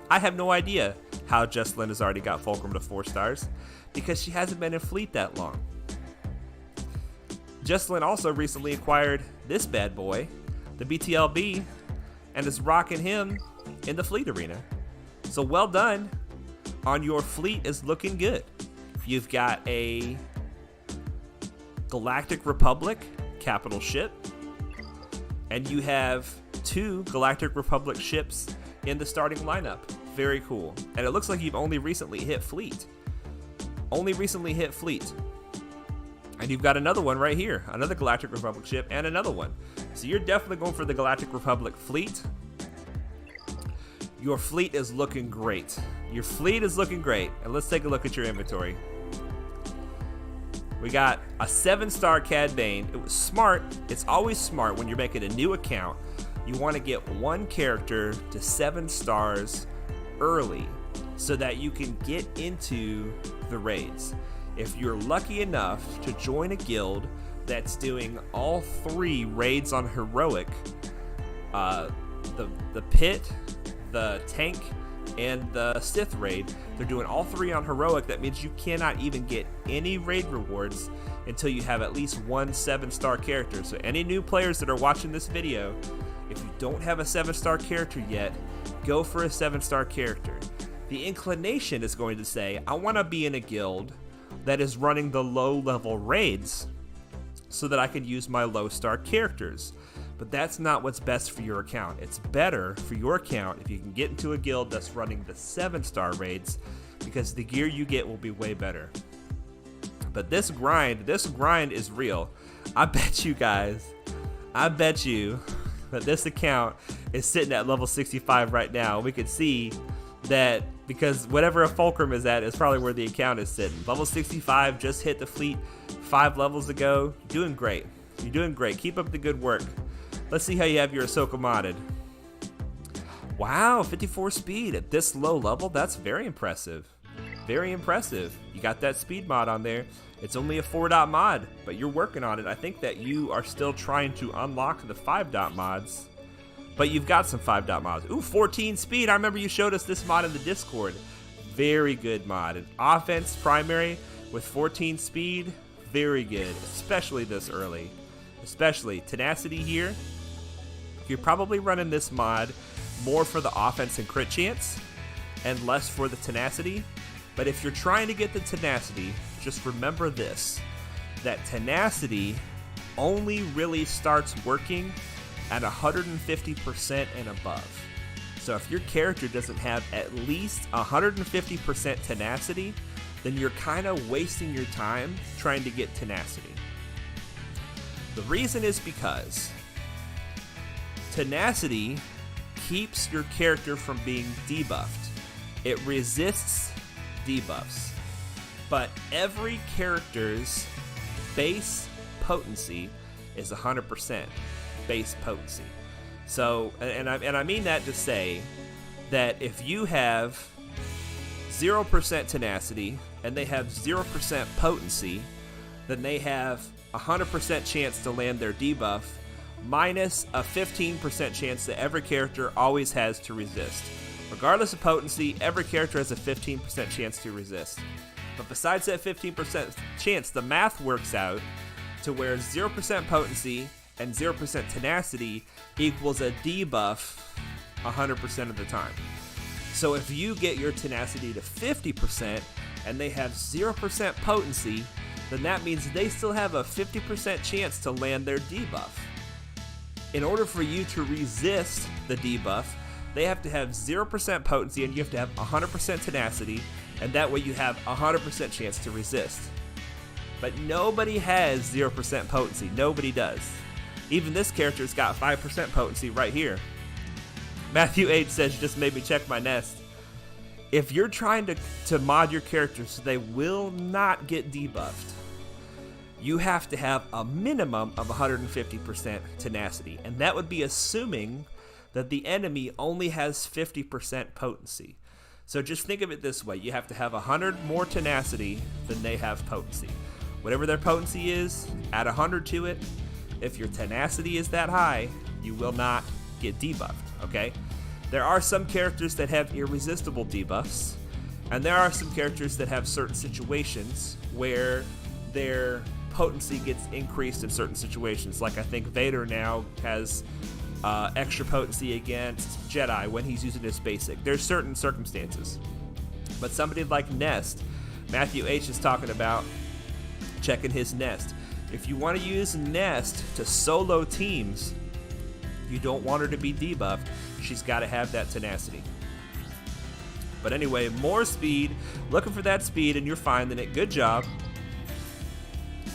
I have no idea how Jessalyn has already got Fulcrum to 4 stars because she hasn't been in Fleet that long. Jessalyn also recently acquired this bad boy, the BTLB, and is rocking him in the Fleet arena. So well done on your Fleet is looking good. You've got a Galactic Republic capital ship, and you have 2 Galactic Republic ships in the starting lineup. Very cool. And it looks like you've only recently hit Fleet. Only recently hit Fleet. And you've got another one right here. Another Galactic Republic ship and another one. So you're definitely going for the Galactic Republic fleet. Your fleet is looking great. Your fleet is looking great. And let's take a look at your inventory. We got a 7-star Cad Bane. It was smart. It's always smart when you're making a new account. You want to get one character to 7 stars early so that you can get into the raids. If you're lucky enough to join a guild that's doing all 3 raids on heroic, the pit, the tank, and the Sith raid, they're doing all 3 on heroic. That means you cannot even get any raid rewards until you have at least one 7-star character. So any new players that are watching this video, if you don't have a 7-star character yet, go for a 7-star character. The inclination is going to say, I want to be in a guild that is running the low-level raids so that I can use my low-star characters. But that's not what's best for your account. It's better for your account if you can get into a guild that's running the 7-star raids, because the gear you get will be way better. But this grind is real. I bet you that this account is sitting at level 65 right now. We could see that because whatever a Fulcrum is at is probably where the account is sitting. Level 65, just hit the fleet 5 levels ago. You're doing great. You're doing great. Keep up the good work. Let's see how you have your Ahsoka modded. Wow, 54 speed at this low level. That's very impressive. Very impressive. You got that speed mod on there. It's only a 4-dot mod, but you're working on it. I think that you are still trying to unlock the 5-dot mods, but you've got some 5-dot mods. Ooh, 14 speed. I remember you showed us this mod in the Discord. Very good mod. An offense primary with 14 speed. Very good, especially this early. Especially tenacity here. You're probably running this mod more for the offense and crit chance and less for the tenacity. But if you're trying to get the tenacity, just remember this, that tenacity only really starts working at 150% and above. So if your character doesn't have at least 150% tenacity, then you're kind of wasting your time trying to get tenacity. The reason is because tenacity keeps your character from being debuffed. It resists debuffs. But every character's base potency is 100% base potency. So, and I mean that to say that if you have 0% tenacity and they have 0% potency, then they have 100% chance to land their debuff minus a 15% chance that every character always has to resist. Regardless of potency, every character has a 15% chance to resist. But besides that 15% chance, the math works out to where 0% potency and 0% tenacity equals a debuff 100% of the time. So if you get your tenacity to 50% and they have 0% potency, then that means they still have a 50% chance to land their debuff. In order for you to resist the debuff, they have to have 0% potency and you have to have 100% tenacity, and that way you have 100% chance to resist. But nobody has 0% potency. Nobody does. Even this character's got 5% potency right here. Matthew H says, just made me check my nest. If you're trying to mod your characters so they will not get debuffed, you have to have a minimum of 150% tenacity. And that would be assuming that the enemy only has 50% potency. So just think of it this way. You have to have 100 more tenacity than they have potency. Whatever their potency is, add 100 to it. If your tenacity is that high, you will not get debuffed, okay? There are some characters that have irresistible debuffs, and there are some characters that have certain situations where their potency gets increased in certain situations. Like I think Vader now has extra potency against Jedi when he's using his basic. There's certain circumstances. But somebody like Nest, Matthew H is talking about checking his Nest. If you want to use Nest to solo teams, you don't want her to be debuffed. She's got to have that tenacity. But anyway, more speed. Looking for that speed, and you're finding it. Good job.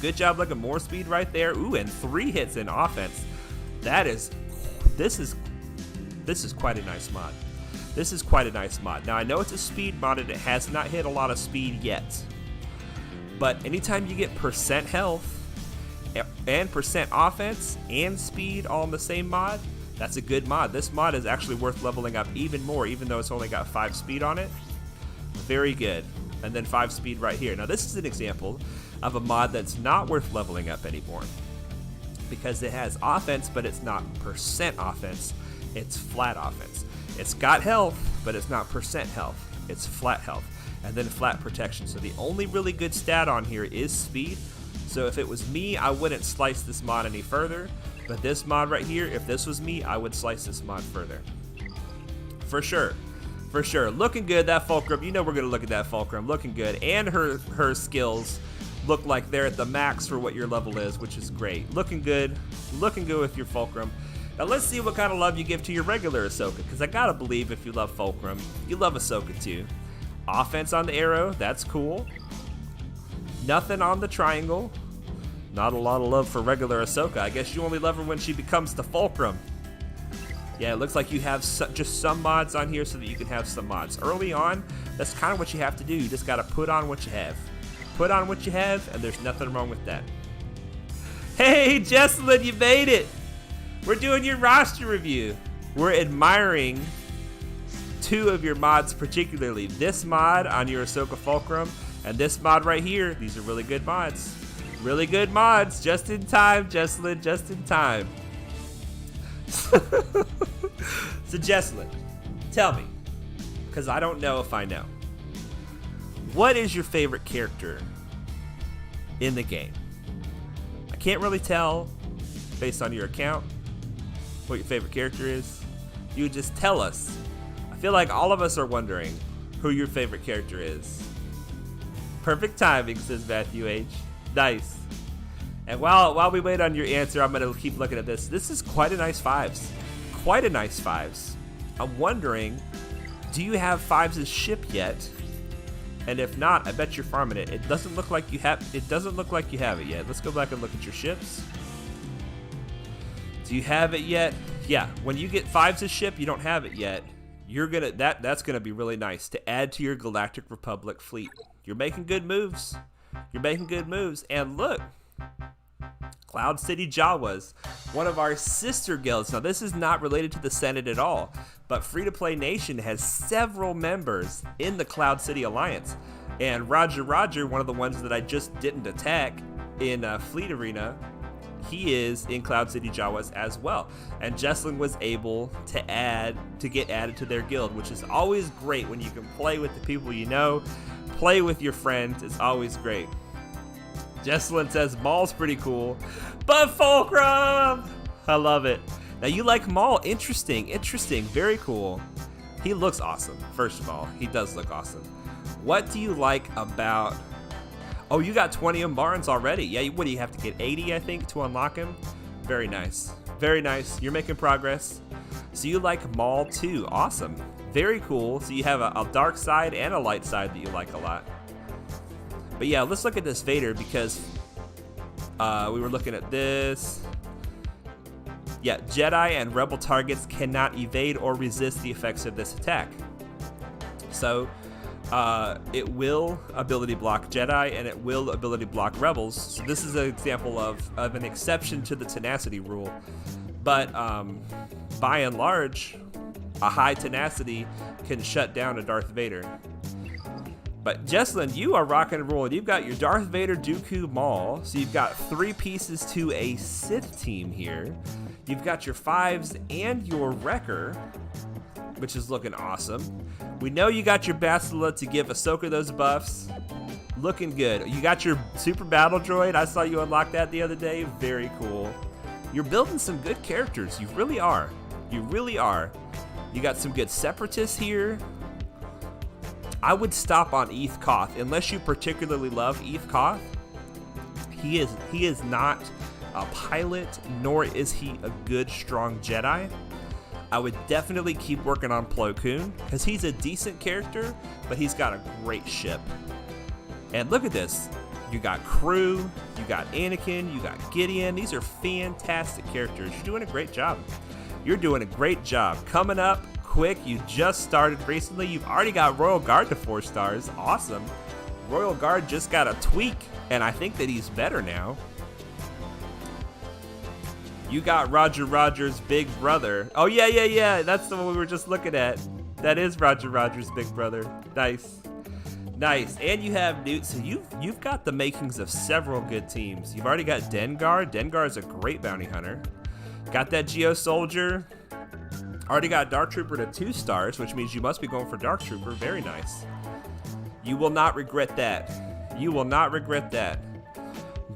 Good job looking more speed right there. Ooh, and 3 hits in offense. This is quite a nice mod. This is quite a nice mod. Now, I know it's a speed mod, and it has not hit a lot of speed yet. But anytime you get percent health and percent offense and speed all in the same mod, that's a good mod. This mod is actually worth leveling up even more, even though it's only got 5 speed on it. Very good. And then 5 speed right here. Now, this is an example of a mod that's not worth leveling up anymore, because it has offense, but it's not percent offense. It's flat offense. It's got health, but it's not percent health. It's flat health. And then flat protection. So the only really good stat on here is speed. So if it was me, I wouldn't slice this mod any further. But this mod right here, if this was me, I would slice this mod further. For sure. For sure. Looking good, that Fulcrum. You know we're going to look at that Fulcrum. Looking good. And her skills look like they're at the max for what your level is, which is great. Looking good. Looking good with your Fulcrum. Now let's see what kind of love you give to your regular Ahsoka, because I gotta believe if you love Fulcrum, you love Ahsoka too. Offense on the arrow, that's cool. Nothing on the triangle. Not a lot of love for regular Ahsoka. I guess you only love her when she becomes the Fulcrum. Yeah, it looks like you have just some mods on here so that you can have some mods. Early on, that's kind of what you have to do. You just gotta put on what you have. Put on what you have, and there's nothing wrong with that. Hey, Jesselyn, you made it! We're doing your roster review. We're admiring 2 of your mods particularly. This mod on your Ahsoka Fulcrum, and this mod right here. These are really good mods. Really good mods. Just in time, Jesselyn, just in time. So Jesselyn, tell me, because I don't know if I know. What is your favorite character in the game? I can't really tell based on your account what your favorite character is. You just tell us. I feel like all of us are wondering who your favorite character is. Perfect timing, says Matthew H. Nice. And while we wait on your answer, I'm going to keep looking at this. This is quite a nice 5s. Quite a nice 5s. I'm wondering, do you have 5s' ship yet? And if not, I bet you're farming it. It doesn't look like you have it yet. Let's go back and look at your ships. Do you have it yet? Yeah, when you get 5's ship, you don't have it yet. You're gonna that's gonna be really nice to add to your Galactic Republic fleet. You're making good moves. You're making good moves. And look, Cloud City Jawas, one of our sister guilds. Now this is not related to the Senate at all, but Free to Play Nation has several members in the Cloud City Alliance. And Roger, one of the ones that I just didn't attack in Fleet Arena, he is in Cloud City Jawas as well. And Jesselyn was able to get added to their guild, which is always great when you can play with the people you know, play with your friends. It's always great. Jesselyn says Maul's pretty cool, but Fulcrum! I love it. Now you like Maul. Interesting, very cool. He looks awesome. First of all, he does look awesome. What do you like about... Oh, you got 20 Umbarans already. Yeah, what do you have to get? 80, I think, to unlock him? Very nice. Very nice. You're making progress. So you like Maul too. Awesome. Very cool. So you have a dark side and a light side that you like a lot. But yeah, let's look at this Vader, because we were looking at this. Yeah, Jedi and Rebel targets cannot evade or resist the effects of this attack. So it will ability block Jedi and it will ability block Rebels. So this is an example of an exception to the tenacity rule. But by and large, a high tenacity can shut down a Darth Vader. But Jesslyn, you are rocking and rolling. You've got your Darth Vader Dooku Maul. So you've got 3 pieces to a Sith team here. You've got your 5s and your Wrecker, which is looking awesome. We know you got your Bastila to give Ahsoka those buffs. Looking good. You got your Super Battle Droid. I saw you unlock that the other day. Very cool. You're building some good characters. You really are. You really are. You got some good Separatists here. I would stop on Eth Koth unless you particularly love Eth Koth. He is not a pilot, nor is he a good, strong Jedi. I would definitely keep working on Plo Koon because he's a decent character, but he's got a great ship. And look at this. You got Crew, you got Anakin, you got Gideon. These are fantastic characters. You're doing a great job. You're doing a great job. Coming up quick, you just started recently. You've already got Royal Guard to 4 stars. Awesome. Royal Guard just got a tweak, and I think that he's better now. You got Roger Rogers' big brother. Oh, yeah. That's the one we were just looking at. That is Roger Rogers' big brother. Nice. Nice. And you have Newt, so you've got the makings of several good teams. You've already got Dengar. Dengar is a great bounty hunter. Got that Geo Soldier. Already got Dark Trooper to 2 stars, which means you must be going for Dark Trooper. Very nice. You will not regret that. You will not regret that.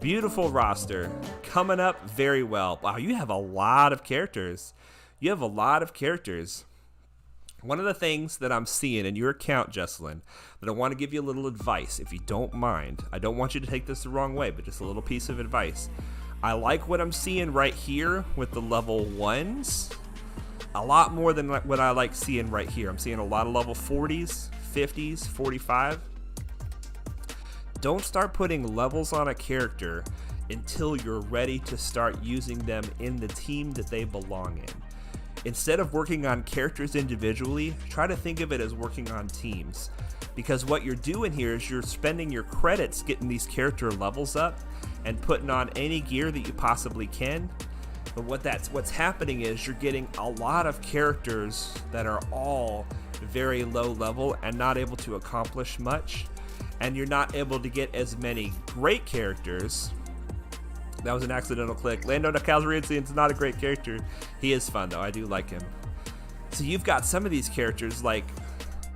Beautiful roster. Coming up very well. Wow, you have a lot of characters. You have a lot of characters. One of the things that I'm seeing in your account, Jesslyn, that I want to give you a little advice, if you don't mind. I don't want you to take this the wrong way, but just a little piece of advice. I like what I'm seeing right here with the level 1s. A lot more than what I like seeing right here. I'm seeing a lot of level 40s, 50s, 45. Don't start putting levels on a character until you're ready to start using them in the team that they belong in. Instead of working on characters individually, try to think of it as working on teams. Because what you're doing here is you're spending your credits getting these character levels up and putting on any gear that you possibly can. But what's happening is you're getting a lot of characters that are all very low level and not able to accomplish much. And you're not able to get as many great characters. That was an accidental click. Lando Calrissian's not a great character. He is fun though. I do like him. So you've got some of these characters like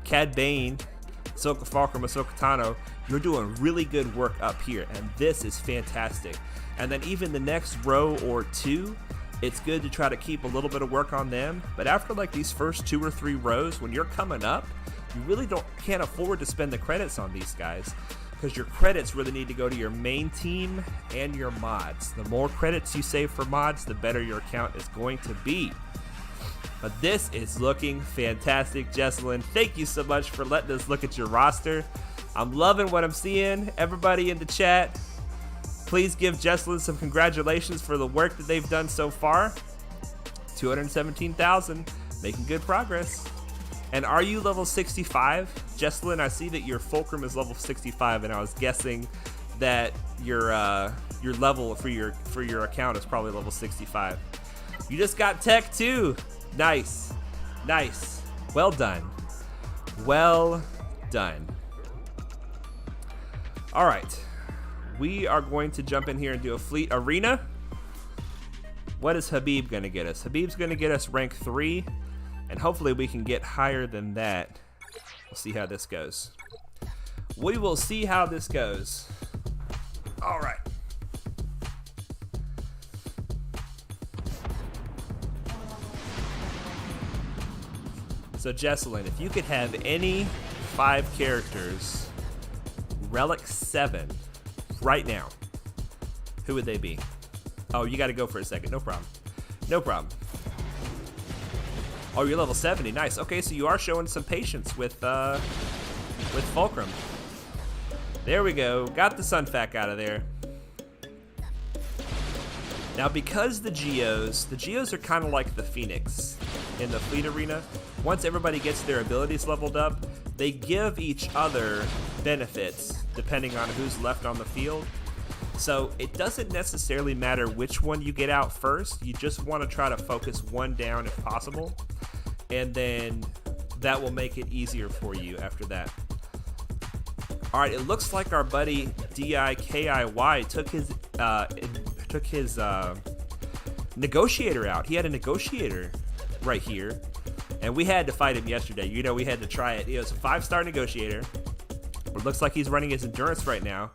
Cad Bane, Ahsoka Fulcrum, Ahsoka Tano. You're doing really good work up here, and this is fantastic. And then even the next row or 2, it's good to try to keep a little bit of work on them. But after like these first 2 or 3 rows, when you're coming up, you really can't afford to spend the credits on these guys, because your credits really need to go to your main team and your mods. The more credits you save for mods, the better your account is going to be. But this is looking fantastic, Jesslyn. Thank you so much for letting us look at your roster. I'm loving what I'm seeing. Everybody in the chat, please give Jesslyn some congratulations for the work that they've done so far. 217,000, making good progress. And are you level 65? Jesslyn, I see that your Fulcrum is level 65, and I was guessing that your level for your account is probably level 65. You just got tech too. Nice. Nice. Well done. Well done. All right. We are going to jump in here and do a fleet arena. What is Habib going to get us? Habib's going to get us rank 3. And hopefully we can get higher than that. We'll see how this goes. We will see how this goes. All right. So Jesselyn, if you could have any 5 characters, Relic 7, right now, who would they be? Oh, you got to go for a second. No problem. No problem. Oh, you're level 70. Nice. Okay, so you are showing some patience with Fulcrum. There we go. Got the Sunfac out of there. Now, because the Geos are kind of like the Phoenix in the Fleet Arena. Once everybody gets their abilities leveled up, they give each other benefits depending on who's left on the field. So it doesn't necessarily matter which one you get out first. You just want to try to focus one down if possible, and then that will make it easier for you after that. All right, it looks like our buddy DIKIY took his negotiator out. He had a negotiator right here, and we had to fight him yesterday. You know, we had to try it. It was a 5-star negotiator. It looks like he's running his endurance right now.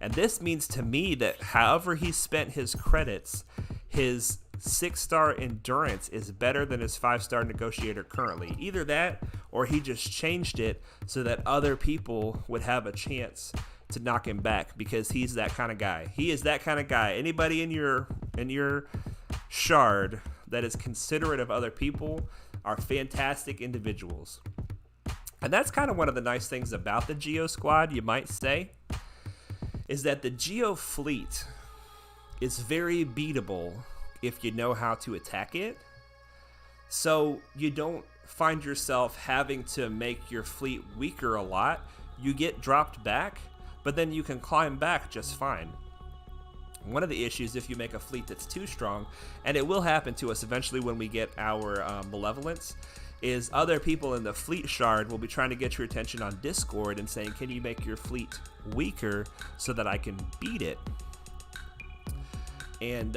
And this means to me that however he spent his credits, his 6-star endurance is better than his 5-star negotiator currently. Either that, or he just changed it so that other people would have a chance to knock him back, because he's that kind of guy. He is that kind of guy. Anybody in your shard that is considerate of other people are fantastic individuals. And that's kind of one of the nice things about the Geo squad, you might say, is that the Geo fleet is very beatable if you know how to attack it. So you don't find yourself having to make your fleet weaker a lot. You get dropped back, but then you can climb back just fine. One of the issues if you make a fleet that's too strong, and it will happen to us eventually when we get our malevolence, is other people in the fleet shard will be trying to get your attention on Discord and saying, can you make your fleet weaker so that I can beat it? And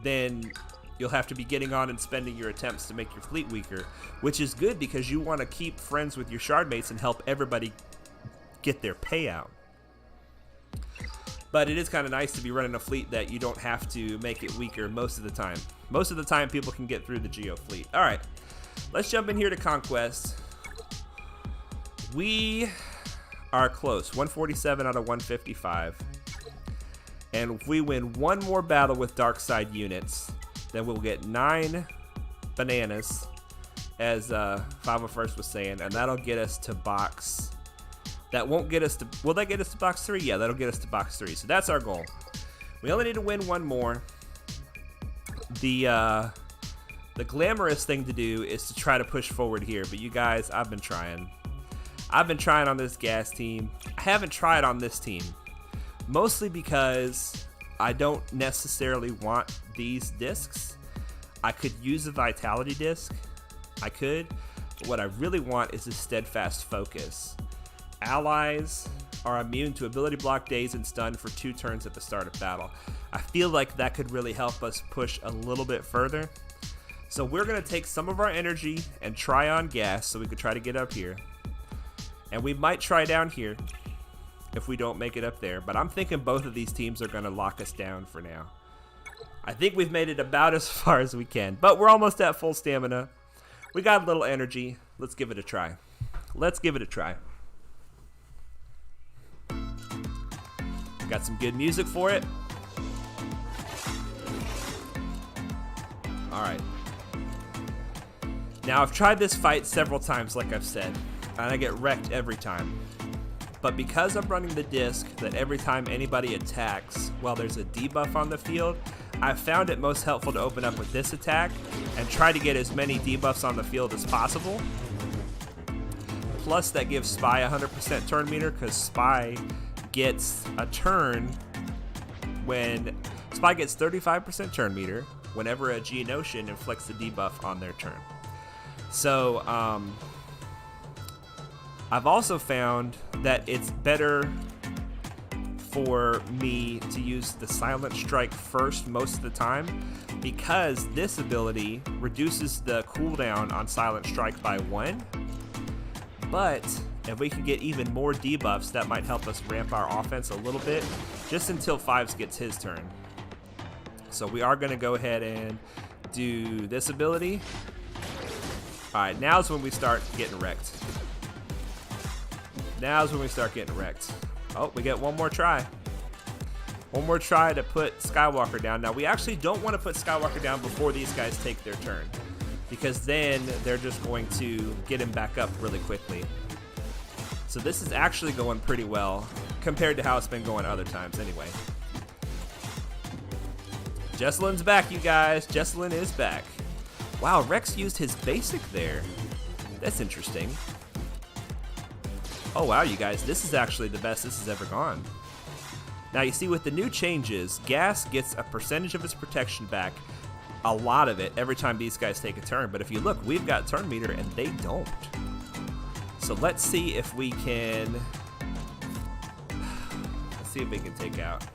then you'll have to be getting on and spending your attempts to make your fleet weaker, which is good because you want to keep friends with your shard mates and help everybody get their payout. But it is kind of nice to be running a fleet that you don't have to make it weaker most of the time. Most of the time people can get through the Geo fleet. All right, let's jump in here to Conquest. We are close, 147 out of 155. And if we win one more battle with dark side units, then we'll get 9 bananas, as 501st was saying, and that'll get us to box. That won't get us to, will that get us to box 3? Yeah, that'll get us to box 3. So that's our goal. We only need to win one more. The glamorous thing to do is to try to push forward here, but you guys, I've been trying. I've been trying on this gas team. I haven't tried on this team, mostly because I don't necessarily want these discs. I could use a vitality disc. I could, but what I really want is a steadfast focus. Allies are immune to ability block, daze, and stun for 2 turns at the start of battle. I feel like that could really help us push a little bit further. So we're going to take some of our energy and try on gas so we could try to get up here. And we might try down here if we don't make it up there. But I'm thinking both of these teams are going to lock us down for now. I think we've made it about as far as we can. But we're almost at full stamina. We got a little energy. Let's give it a try. Let's give it a try. Got some good music for it. All right. Now, I've tried this fight several times, like I've said, and I get wrecked every time. But because I'm running the disc that every time anybody attacks while there's a debuff on the field, I've found it most helpful to open up with this attack and try to get as many debuffs on the field as possible. Plus, that gives Spy 100% turn meter, because Spy gets a turn when Spy gets 35% turn meter whenever a Geonosian inflicts a debuff on their turn. So I've also found that it's better for me to use the Silent Strike first most of the time, because this ability reduces the cooldown on Silent Strike by 1. But if we can get even more debuffs, that might help us ramp our offense a little bit, just until Fives gets his turn. So we are going to go ahead and do this ability. Alright, now's when we start getting wrecked. Now's when we start getting wrecked. Oh, we get one more try. One more try to put Skywalker down. Now, we actually don't want to put Skywalker down before these guys take their turn, because then they're just going to get him back up really quickly. So this is actually going pretty well compared to how it's been going other times anyway. Jesselin's back, you guys. Jesselin is back. Wow, Rex used his basic there. That's interesting. Oh, wow, you guys. This is actually the best this has ever gone. Now, you see, with the new changes, Gas gets a percentage of his protection back. A lot of it every time these guys take a turn. But if you look, we've got turn meter, and they don't. So let's see if we can... Let's see if we can take out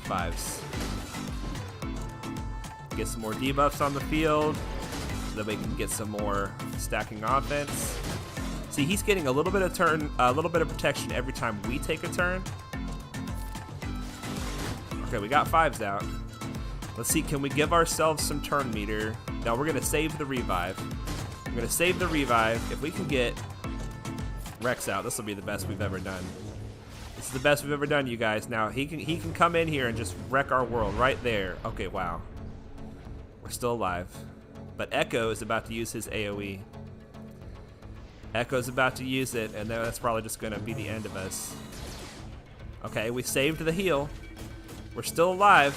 5s. Get some more debuffs on the field so that we can get some more stacking offense. See, he's getting a little bit of protection every time we take a turn. Okay, we got 5s out. Let's see, can we give ourselves some turn meter? Now we're gonna save the revive. We're gonna save the revive. If we can get Rex out, this will be the best we've ever done. This is the best we've ever done, you guys. Now he can come in here and just wreck our world right there. Okay, wow. We're still alive. But Echo is about to use his AoE. Echo's about to use it, and then that's probably just gonna be the end of us. Okay, we saved the heal. We're still alive.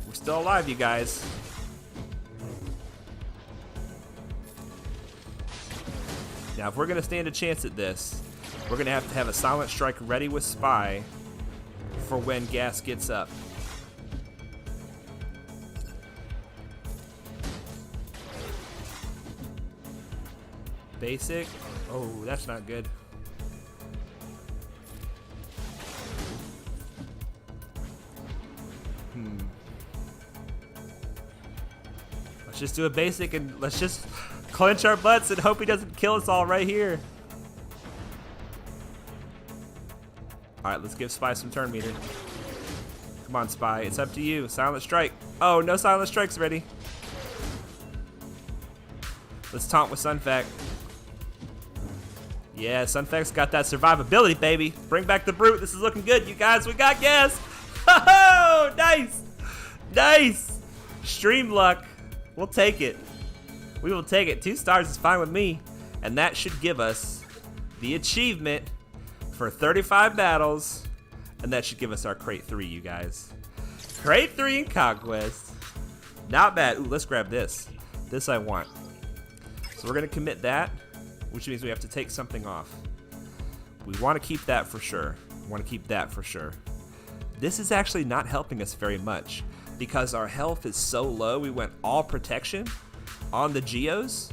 We're still alive, you guys. Now, if we're gonna stand a chance at this, we're gonna have to have a Silent Strike ready with Spy for when Gas gets up. Basic. Oh, that's not good. Let's just do a basic and let's just clench our butts and hope he doesn't kill us all right here. Alright, let's give Spy some turn meter. Come on, Spy. It's up to you. Silent Strike. Oh, no Silent Strikes ready. Let's taunt with Sunfac. Yeah, Sunfac's got that survivability, baby. Bring back the Brute. This is looking good, you guys. We got Gas. Oh, nice. Nice. Stream luck. We'll take it. We will take it. 2 stars is fine with me. And that should give us the achievement for 35 battles. And that should give us our crate 3, you guys. Crate 3 in Conquest. Not bad. Ooh, let's grab this. This I want. So we're going to commit that, which means we have to take something off. We want to keep that for sure. We want to keep that for sure. This is actually not helping us very much because our health is so low. We went all protection on the Geos,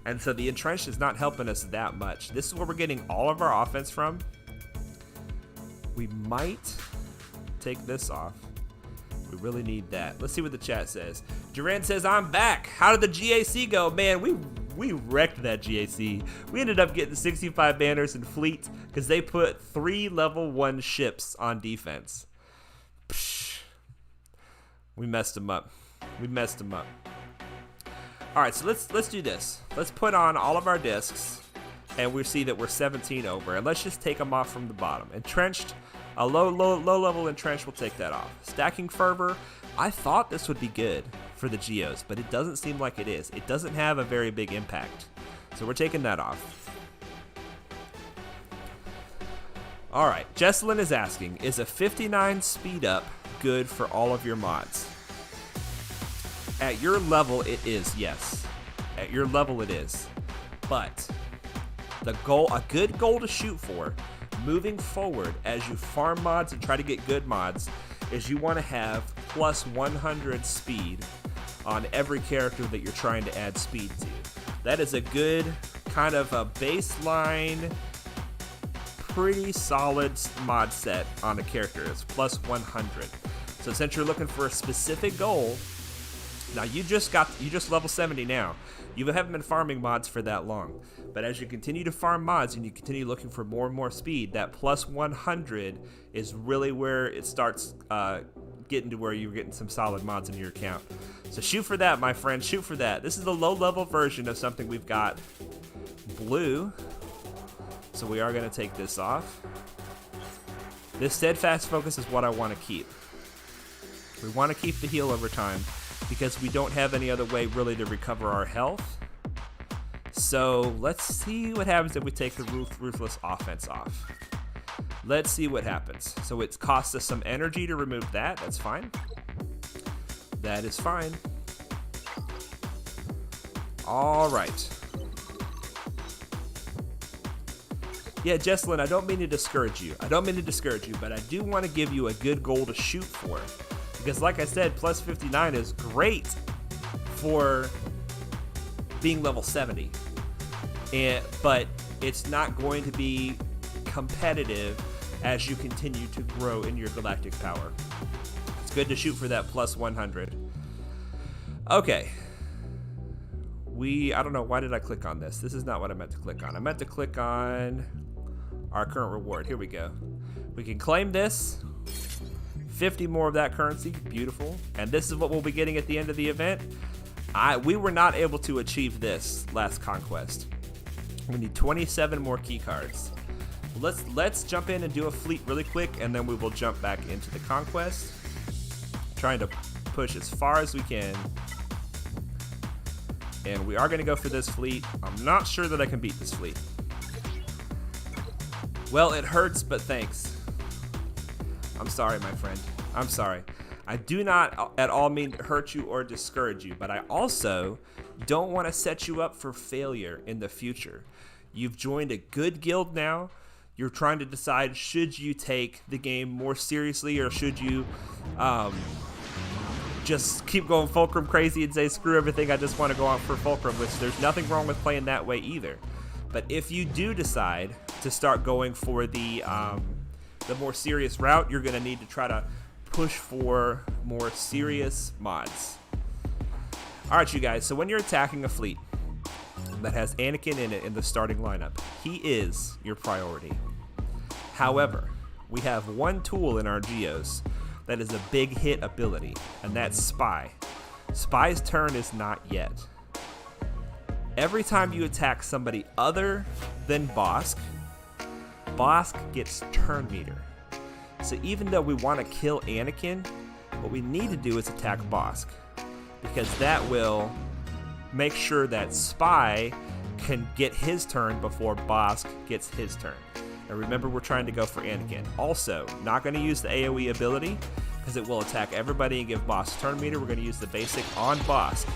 and so the Entrenched is not helping us that much. This is where we're getting all of our offense from. We might take this off. We really need that. Let's see what the chat says. Durant says, I'm back. How did the GAC go? Man, we wrecked that GAC. We ended up getting 65 banners in fleet because they put 3 level 1 ships on defense. Psh. We messed them up. We messed them up. All right, so let's do this. Let's put on all of our discs, and we see that we're 17 over. And let's just take them off from the bottom. Entrenched, a low level entrenched, we'll take that off. Stacking Fervor, I thought this would be good for the Geos, but it doesn't seem like it is. It doesn't have a very big impact. So we're taking that off. All right, Jesselin is asking, is a 59 speed up good for all of your mods? At your level, it is, yes. At your level, it is. But the goal, a good goal to shoot for, moving forward as you farm mods and try to get good mods, is you want to have plus 100 speed on every character that you're trying to add speed to. That is a good kind of a baseline, pretty solid mod set on a character. It's plus 100. So since you're looking for a specific goal, now you just level 70 now. You haven't been farming mods for that long. But as you continue to farm mods and you continue looking for more and more speed, that plus 100 is really where it starts getting to where you're getting some solid mods in your account. So shoot for that, my friend. Shoot for that. This is the low-level version of something we've got. Blue. So we are going to take this off. This steadfast focus is what I want to keep. We want to keep the heal over time because we don't have any other way really to recover our health. So let's see what happens if we take the Ruthless offense off. Let's see what happens. So it's cost us some energy to remove that. That's fine. That is fine. All right. Yeah, Jesselyn, I don't mean to discourage you. But I do want to give you a good goal to shoot for. Because like I said, plus 59 is great for being level 70. But it's not going to be competitive as you continue to grow in your galactic power. It's good to shoot for that plus 100. Okay. I don't know, why did I click on this? This is not what I meant to click on. I meant to click on our current reward. Here we go. We can claim this. 50 more of that currency. Beautiful. And this is what we'll be getting at the end of the event. We were not able to achieve this last conquest. We need 27 more key cards. Let's jump in and do a fleet really quick, and then we will jump back into the conquest. Trying to push as far as we can. And we are going to go for this fleet. I'm not sure that I can beat this fleet. Well, it hurts, but thanks. I'm sorry, my friend. I'm sorry. I do not at all mean to hurt you or discourage you, but I also don't want to set you up for failure in the future. You've joined a good guild now. You're trying to decide, should you take the game more seriously, or should you just keep going Fulcrum crazy and say, screw everything, I just want to go on for Fulcrum, which there's nothing wrong with playing that way either. But if you do decide to start going for the more serious route, you're going to need to try to push for more serious mods. Alright, you guys, so when you're attacking a fleet that has Anakin in it in the starting lineup, he is your priority. However, we have one tool in our Geos that is a big hit ability, and that's Spy. Spy's turn is not yet. Every time you attack somebody other than Bosk, Bosk gets turn meter. So even though we want to kill Anakin, what we need to do is attack Bosk, because that will make sure that Spy can get his turn before Bosk gets his turn. And remember, we're trying to go for Anakin. Also, not going to use the AoE ability because it will attack everybody and give Bosk turn meter. We're going to use the basic on Bosk.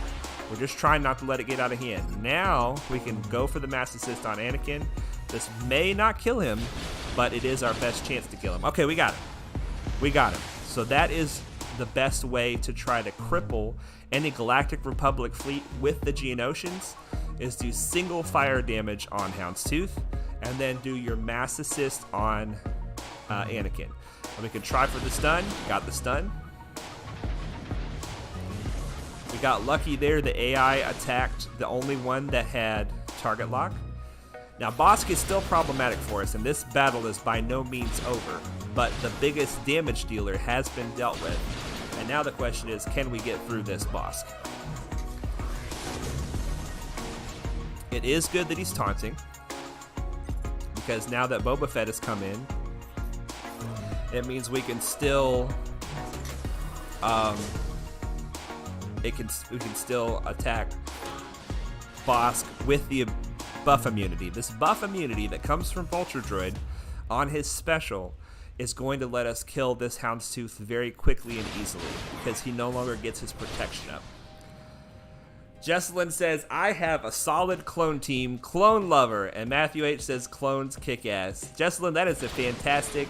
We're just trying not to let it get out of hand. Now we can go for the mass assist on Anakin. This may not kill him, but it is our best chance to kill him. Okay, we got him. We got him. So that is the best way to try to cripple any Galactic Republic fleet with the Geonosians, is do single fire damage on Houndstooth, and then do your mass assist on Anakin. And we can try for the stun. Got the stun. We got lucky there. The AI attacked the only one that had target lock. Now, Bosk is still problematic for us, and this battle is by no means over, but the biggest damage dealer has been dealt with. And now the question is, can we get through this Bosk? It is good that he's taunting, because now that Boba Fett has come in, it means we can still we can still attack Bosk with the buff immunity. This buff immunity that comes from Vulture Droid on his special is going to let us kill this Houndstooth very quickly and easily, because he no longer gets his protection up. Jesselyn says, I have a solid clone team, clone lover, and Matthew H says clones kick ass. Jesselyn, that is a fantastic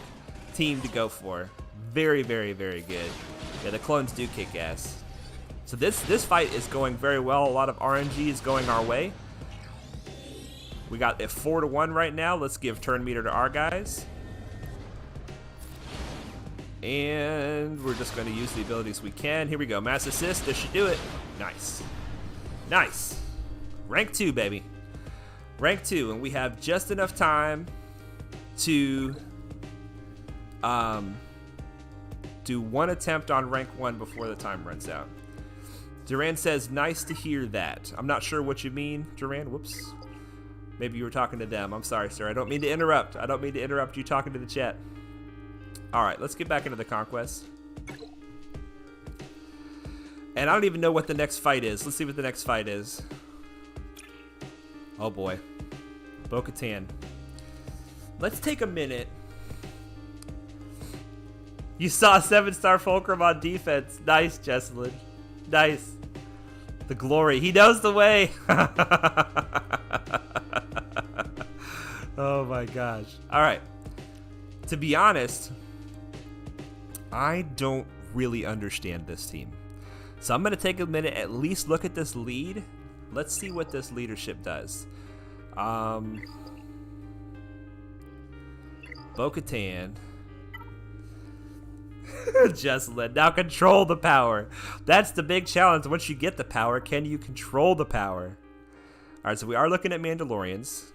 team to go for. Very, very, very good. Yeah, the clones do kick ass. So this fight is going very well. A lot of RNG is going our way. We got a 4-1 right now. Let's give turn meter to our guys. And we're just going to use the abilities we can. Here we go. Mass assist. This should do it. Nice. Nice. Rank 2, baby. Rank 2. And we have just enough time to do one attempt on rank 1 before the time runs out. Duran says, nice to hear that. I'm not sure what you mean, Duran. Whoops. Maybe you were talking to them. I'm sorry, sir. I don't mean to interrupt. I don't mean to interrupt you talking to the chat. All right, let's get back into the conquest. And I don't even know what the next fight is. Let's see what the next fight is. Oh, boy. Bo-Katan. Let's take a minute You saw 7-star Fulcrum on defense. Nice, Jesselyn. Nice. The glory. He knows the way. Oh my gosh. All right. To be honest, I don't really understand this team. So I'm going to take a minute, at least look at this lead. Let's see what this leadership does. Bo-Katan. Jesselyn, now control the power. That's the big challenge. Once you get the power, can you control the power? All right, so we are looking at Mandalorians.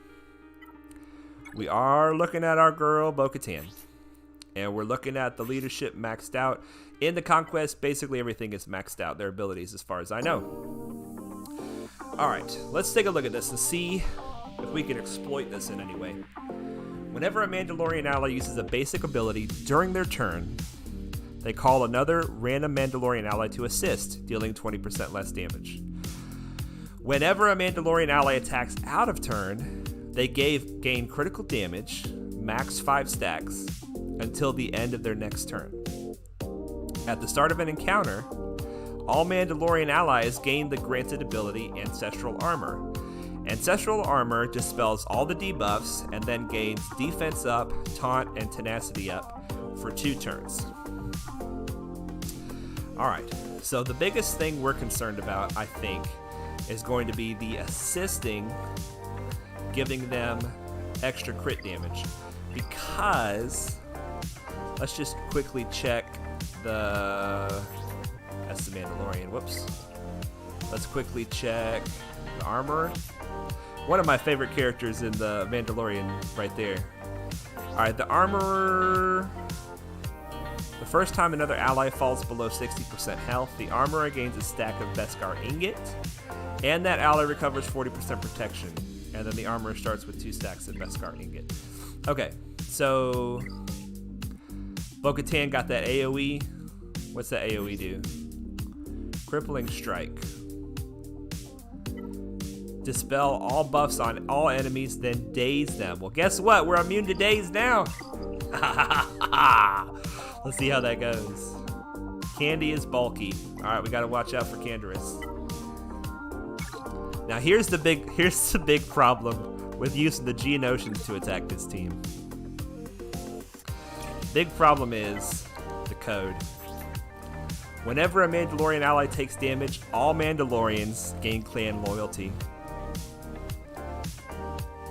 We are looking at our girl, Bo-Katan. And we're looking at the leadership maxed out. In the Conquest, basically everything is maxed out. Their abilities, as far as I know. All right, let's take a look at this and see if we can exploit this in any way. Whenever a Mandalorian ally uses a basic ability during their turn, they call another random Mandalorian ally to assist, dealing 20% less damage. Whenever a Mandalorian ally attacks out of turn, they gain critical damage, max 5 stacks, until the end of their next turn. At the start of an encounter, all Mandalorian allies gain the granted ability Ancestral Armor. Ancestral Armor dispels all the debuffs and then gains Defense up, Taunt, and Tenacity up for 2 turns. Alright, so the biggest thing we're concerned about, I think, is going to be the assisting, giving them extra crit damage. Because, let's just quickly check that's the Mandalorian, whoops. Let's quickly check the armor. One of my favorite characters in the Mandalorian right there. Alright, the armorer. The first time another ally falls below 60% health, the armorer gains a stack of Beskar Ingot, and that ally recovers 40% protection. And then the armorer starts with 2 stacks of Beskar Ingot. Okay, so Bo-Katan got that AoE. What's that AoE do? Crippling Strike. Dispel all buffs on all enemies, then daze them. Well, guess what? We're immune to daze now. Let's see how that goes. Candy is bulky. All right, we got to watch out for Canderous. Now here's the big problem with using the Geonosians to attack this team. Big problem is the code. Whenever a Mandalorian ally takes damage, all Mandalorians gain clan loyalty.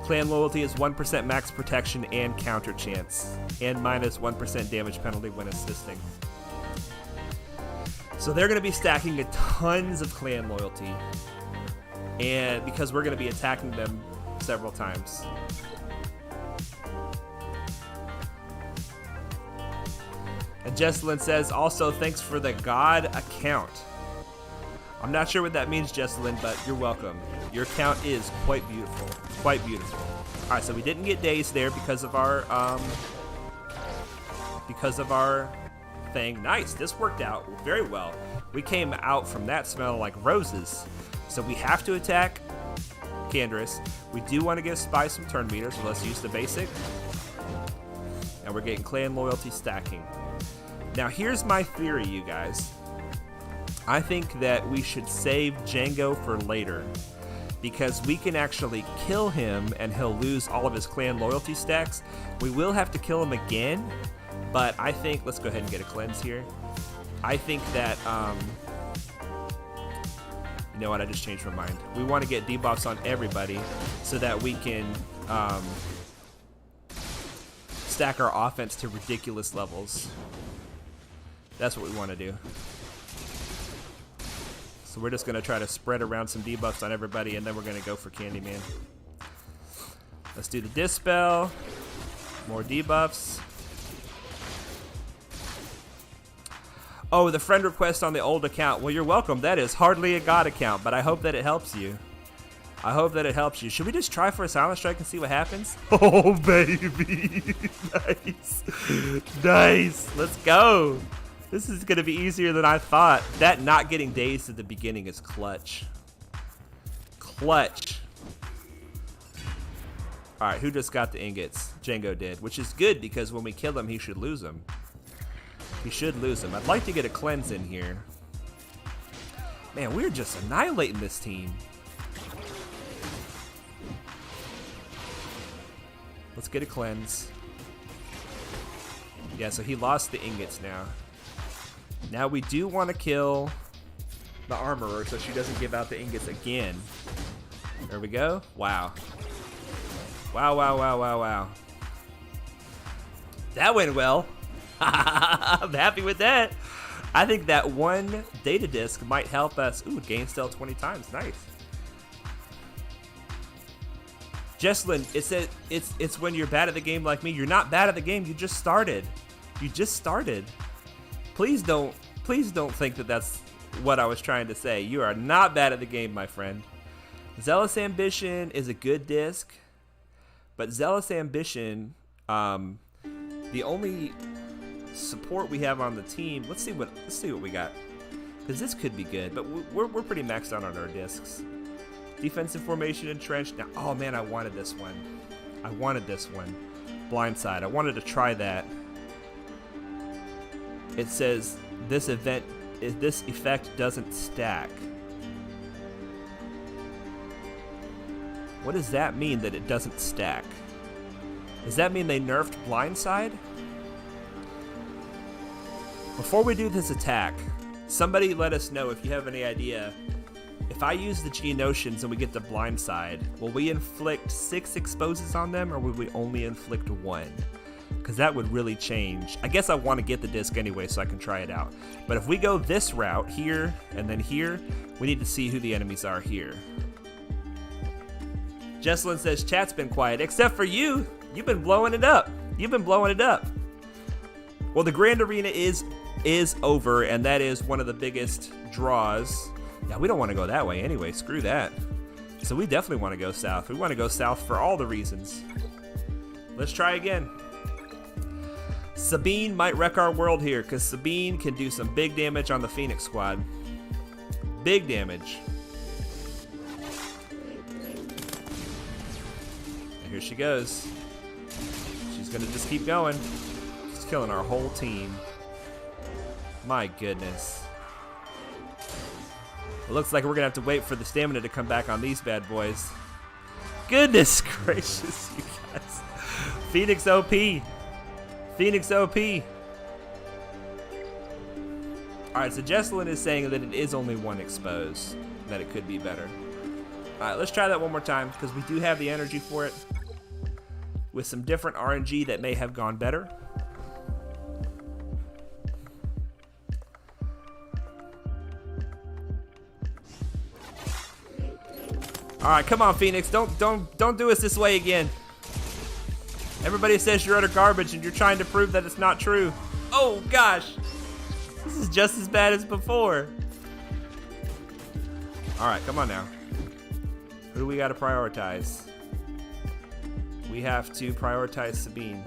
Clan loyalty is 1% max protection and counter chance, and minus 1% damage penalty when assisting. So they're going to be stacking tons of clan loyalty, and because we're going to be attacking them several times. And Jesselyn says, also thanks for the God account. I'm not sure what that means, Jesselyn, but you're welcome. Your account is quite beautiful. Quite beautiful. Alright, so we didn't get dazed there because of our thing. Nice, this worked out very well. We came out from that smelling like roses. So we have to attack Canderous. We do want to give Spy some turn meters, so let's use the basic. And we're getting clan loyalty stacking. Now here's my theory, you guys. I think that we should save Jango for later, because we can actually kill him and he'll lose all of his clan loyalty stacks. We will have to kill him again, but I think, let's go ahead and get a cleanse here. I think that, you know what, I just changed my mind. We want to get debuffs on everybody so that we can stack our offense to ridiculous levels. That's what we want to do. So we're just going to try to spread around some debuffs on everybody, and then we're going to go for Candyman. Let's do the Dispel. More debuffs. Oh, the friend request on the old account. Well, you're welcome. That is hardly a God account, but I hope that it helps you. I hope that it helps you. Should we just try for a Silent Strike and see what happens? Oh, baby. Nice. Nice. Let's go. This is going to be easier than I thought. That not getting dazed at the beginning is clutch. Clutch. All right, who just got the ingots? Jango did, which is good because when we kill him, he should lose them. He should lose him. I'd like to get a cleanse in here. Man, we're just annihilating this team. Let's get a cleanse. Yeah, so he lost the ingots now. Now we do want to kill the armorer so she doesn't give out the ingots again. There we go. Wow. Wow, wow, wow, wow, wow. That went well. I'm happy with that. I think that one data disk might help us. Ooh, gain stealth 20 times. Nice. Jesslyn, it said it's when you're bad at the game like me. You're not bad at the game. You just started. You just started. Please don't think that that's what I was trying to say. You are not bad at the game, my friend. Zealous Ambition is a good disc, but Zealous Ambition, the only support we have on the team. Let's see what we got, because this could be good. But we're pretty maxed out on our discs. Defensive formation entrenched. Now, oh man, I wanted this one. I wanted this one. Blindside. I wanted to try that. It says this effect doesn't stack. What does that mean that it doesn't stack? Does that mean they nerfed Blindside? Before we do this attack, somebody let us know if you have any idea. If I use the Geonosians and we get the Blindside, will we inflict 6 exposes on them, or will we only inflict 1? Because that would really change. I guess I want to get the disc anyway so I can try it out. But if we go this route here and then here, we need to see who the enemies are here. Jesslyn says chat's been quiet, except for you. You've been blowing it up. You've been blowing it up. Well, the Grand Arena is over, and that is one of the biggest draws. Yeah, we don't want to go that way anyway. Screw that. So we definitely want to go south. We want to go south for all the reasons. Let's try again. Sabine might wreck our world here, because Sabine can do some big damage on the Phoenix squad. Big damage. And here she goes. She's going to just keep going. She's killing our whole team. My goodness. It looks like we're going to have to wait for the stamina to come back on these bad boys. Goodness gracious, you guys. Phoenix OP. Phoenix OP. Alright, so Jesselyn is saying that it is only 1 exposed. That it could be better. Alright, let's try that one more time, because we do have the energy for it. With some different RNG that may have gone better. All right, come on, Phoenix. Don't do us this way again. Everybody says you're utter garbage, and you're trying to prove that it's not true. Oh gosh, this is just as bad as before. All right, come on now. Who do we got to prioritize? We have to prioritize Sabine.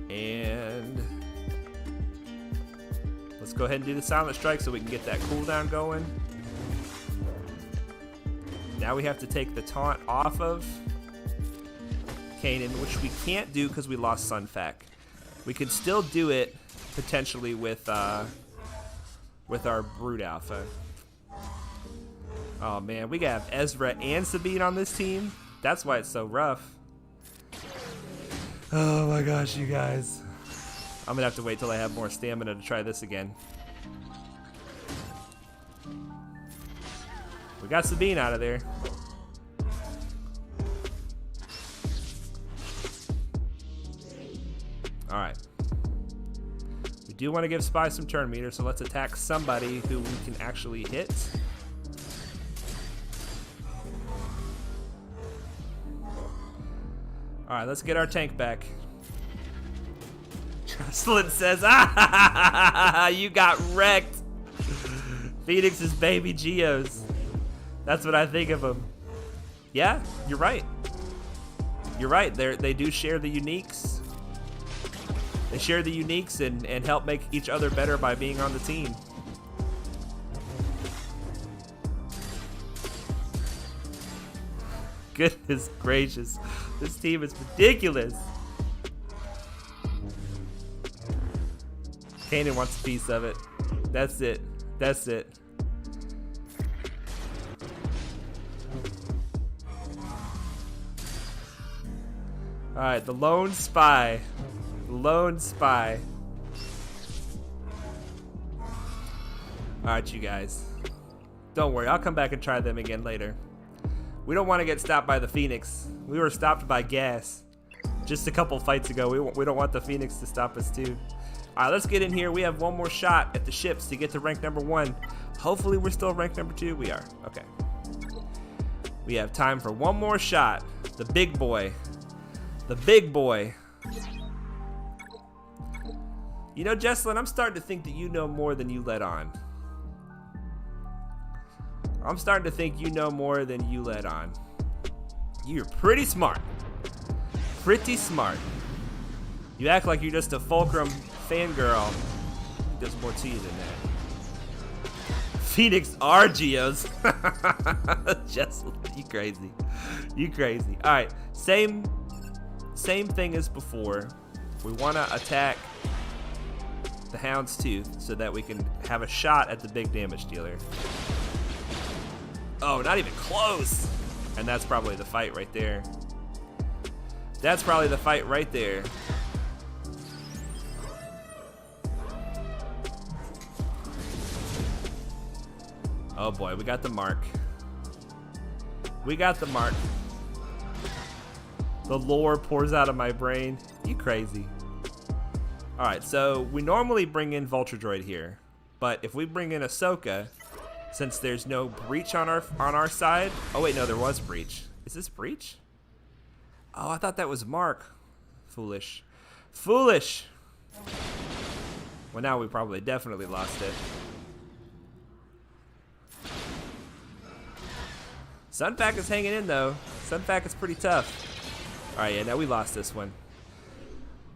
And let's go ahead and do the Silent Strike so we can get that cooldown going. Now we have to take the taunt off of Kanan, which we can't do because we lost Sunfac. We could still do it potentially with our Brood Alpha. Oh man, we got Ezra and Sabine on this team. That's why it's so rough. Oh my gosh, you guys. I'm gonna have to wait till I have more stamina to try this again. We got Sabine out of there. Alright. We do want to give Spy some turn meter, so let's attack somebody who we can actually hit. Alright, let's get our tank back. Jocelyn says, ah, you got wrecked. Phoenix's baby Geos. That's what I think of them. Yeah, you're right. You're right. They do share the uniques. They share the uniques and help make each other better by being on the team. Goodness gracious. This team is ridiculous. Kanan wants a piece of it. That's it. That's it. Alright, the lone spy. The lone spy. Alright, you guys. Don't worry, I'll come back and try them again later. We don't want to get stopped by the Phoenix. We were stopped by gas just a couple fights ago. We don't want the Phoenix to stop us too. Alright, let's get in here. We have one more shot at the ships to get to rank number 1. Hopefully we're still rank number 2. We are. Okay. We have time for one more shot. The big boy. The big boy. You know, Jesslyn, I'm starting to think that you know more than you let on. I'm starting to think you know more than you let on. You're pretty smart. Pretty smart. You act like you're just a Fulcrum fangirl. There's more to you than that. Phoenix are Geos. Jesslyn, you crazy. You crazy. Alright, same thing as before. We want to attack the Hound's Tooth so that we can have a shot at the big damage dealer. Oh, not even close. And that's probably the fight right there. That's probably the fight right there. Oh boy, we got the mark. We got the mark. The lore pours out of my brain. You crazy. Alright, so we normally bring in Vulture Droid here. But if we bring in Ahsoka, since there's no breach on our side. Oh wait, no, there was breach. Is this breach? Oh, I thought that was Mark. Foolish. Foolish! Well, now we probably definitely lost it. Sunpack is hanging in though. Sunpack is pretty tough. Alright, yeah, now we lost this one.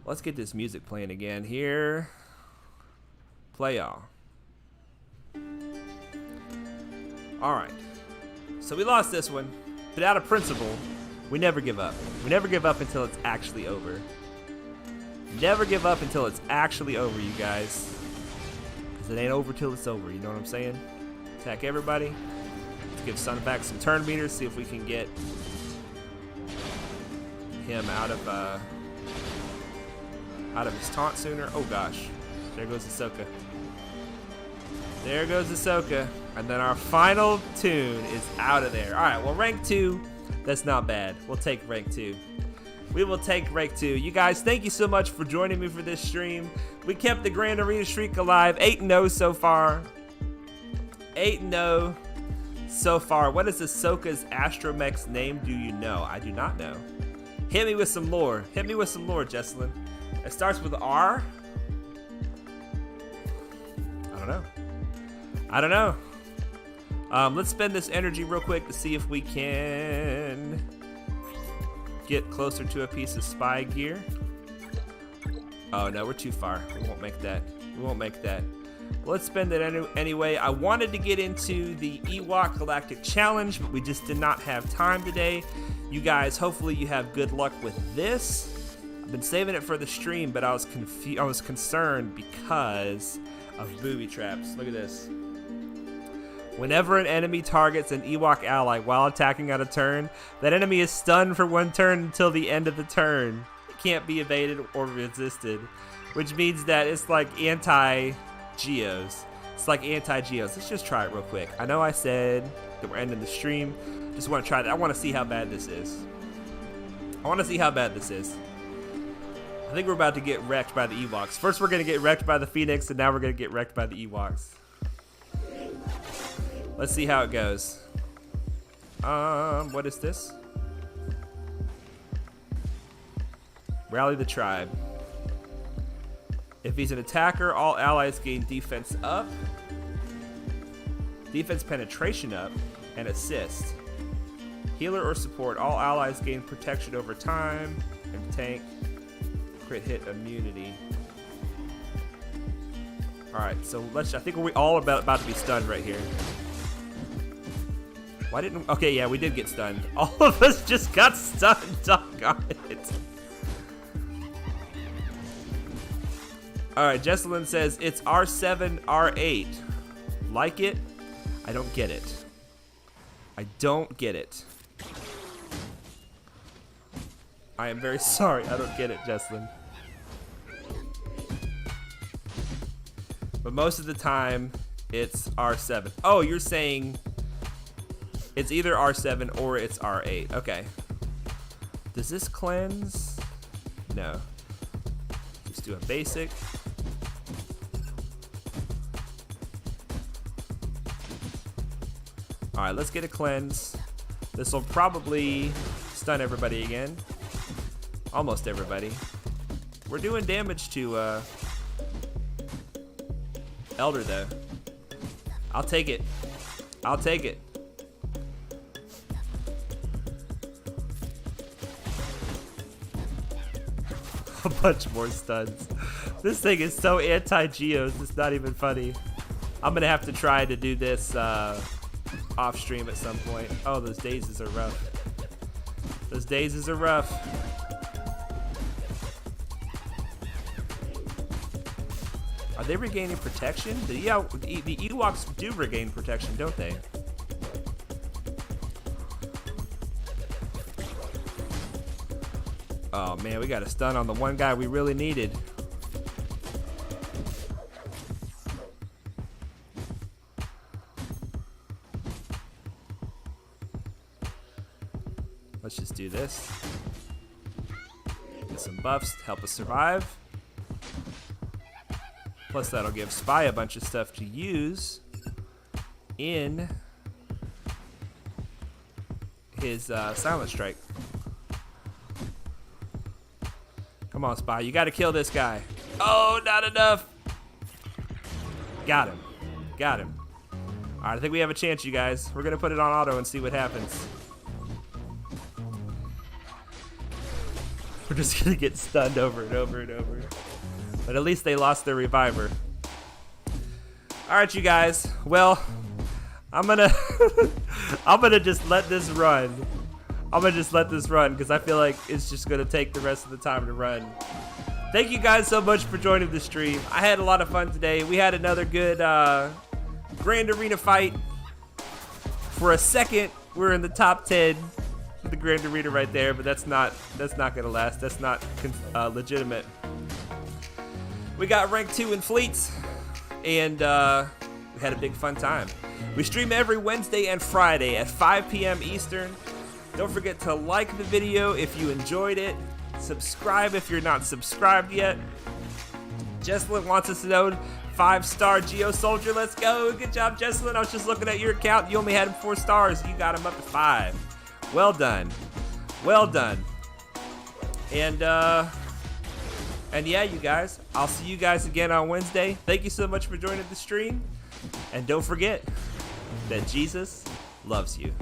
Let's get this music playing again here. Play y'all. Alright. So we lost this one. But out of principle, we never give up. We never give up until it's actually over. Never give up until it's actually over, you guys. Because it ain't over till it's over, you know what I'm saying? Attack everybody. Let's give Sunback some turn meters, see if we can get him out of his taunt sooner. Oh gosh. There goes Ahsoka. There goes Ahsoka. And then our final tune is out of there. Alright, well, rank 2, that's not bad. We'll take rank 2. We will take rank 2. You guys, thank you so much for joining me for this stream. We kept the Grand Arena streak alive. 8-0 so far. 8-0 so far. What is Ahsoka's astromech's name? Do you know? I do not know. Hit me with some lore. Hit me with some lore, Jesslyn. It starts with R. I don't know. I don't know. Let's spend this energy real quick to see if we can get closer to a piece of spy gear. Oh no, we're too far. We won't make that. We won't make that. Well, let's spend it anyway. I wanted to get into the Ewok Galactic Challenge, but we just did not have time today. You guys, hopefully you have good luck with this. I've been saving it for the stream, but I was concerned because of booby traps. Look at this. Whenever an enemy targets an Ewok ally while attacking on a turn, that enemy is stunned for 1 turn until the end of the turn. It can't be evaded or resisted, which means that it's like anti-Geos. It's like anti-Geos. Let's just try it real quick. I know I said that we're ending the stream. Just want to try that. I want to see how bad this is. I want to see how bad this is. I think we're about to get wrecked by the Ewoks. First we're going to get wrecked by the Phoenix, and now we're going to get wrecked by the Ewoks. Let's see how it goes. What is this? Rally the tribe. If he's an attacker, all allies gain defense up, defense penetration up, and assist. Healer or support, all allies gain protection over time, and tank crit hit immunity. Alright, so I think we're all about to be stunned right here. Why didn't, okay, yeah, we did get stunned. All of us just got stunned, doggone it. All right, Jesselyn says it's R7, R8. Like it? I don't get it. I don't get it. I am very sorry. I don't get it, Jesselyn. But most of the time, it's R7. Oh, you're saying it's either R7 or it's R8. Okay. Does this cleanse? No. Just do a basic. All right, let's get a cleanse. This will probably stun everybody again. Almost everybody. We're doing damage to Elder though. I'll take it. I'll take it. A bunch more stuns. This thing is so anti-geos, it's not even funny. I'm gonna have to try to do this off stream at some point. Oh, those dazes are rough. Those dazes are rough. Are they regaining protection? The Ewoks do regain protection, don't they? Oh man, we got a stun on the one guy we really needed. Let's just do this. Get some buffs to help us survive. Plus that'll give Spy a bunch of stuff to use in his Silent Strike. Come on, Spy, you gotta kill this guy. Oh, not enough. Got him. Got him. All right, I think we have a chance, you guys. We're gonna put it on auto and see what happens. We're just gonna get stunned over and over and over. But at least they lost their reviver. All right, you guys. Well, I'm gonna just let this run. I'm gonna just let this run because I feel like it's just gonna take the rest of the time to run. Thank you guys so much for joining the stream. I had a lot of fun today. We had another good Grand Arena fight. For a second, we're in the top 10 for the Grand Arena right there, but that's not gonna last. That's not legitimate. We got rank 2 in fleets, and we had a big fun time. We stream every Wednesday and Friday at 5 p.m. Eastern. Don't forget to like the video if you enjoyed it. Subscribe if you're not subscribed yet. Jesselyn wants us to know 5-star Geo Soldier. Let's go. Good job, Jesselyn. I was just looking at your account. You only had him 4 stars. You got him up to 5. Well done. Well done. And yeah, you guys, I'll see you guys again on Wednesday. Thank you so much for joining the stream. And don't forget that Jesus loves you.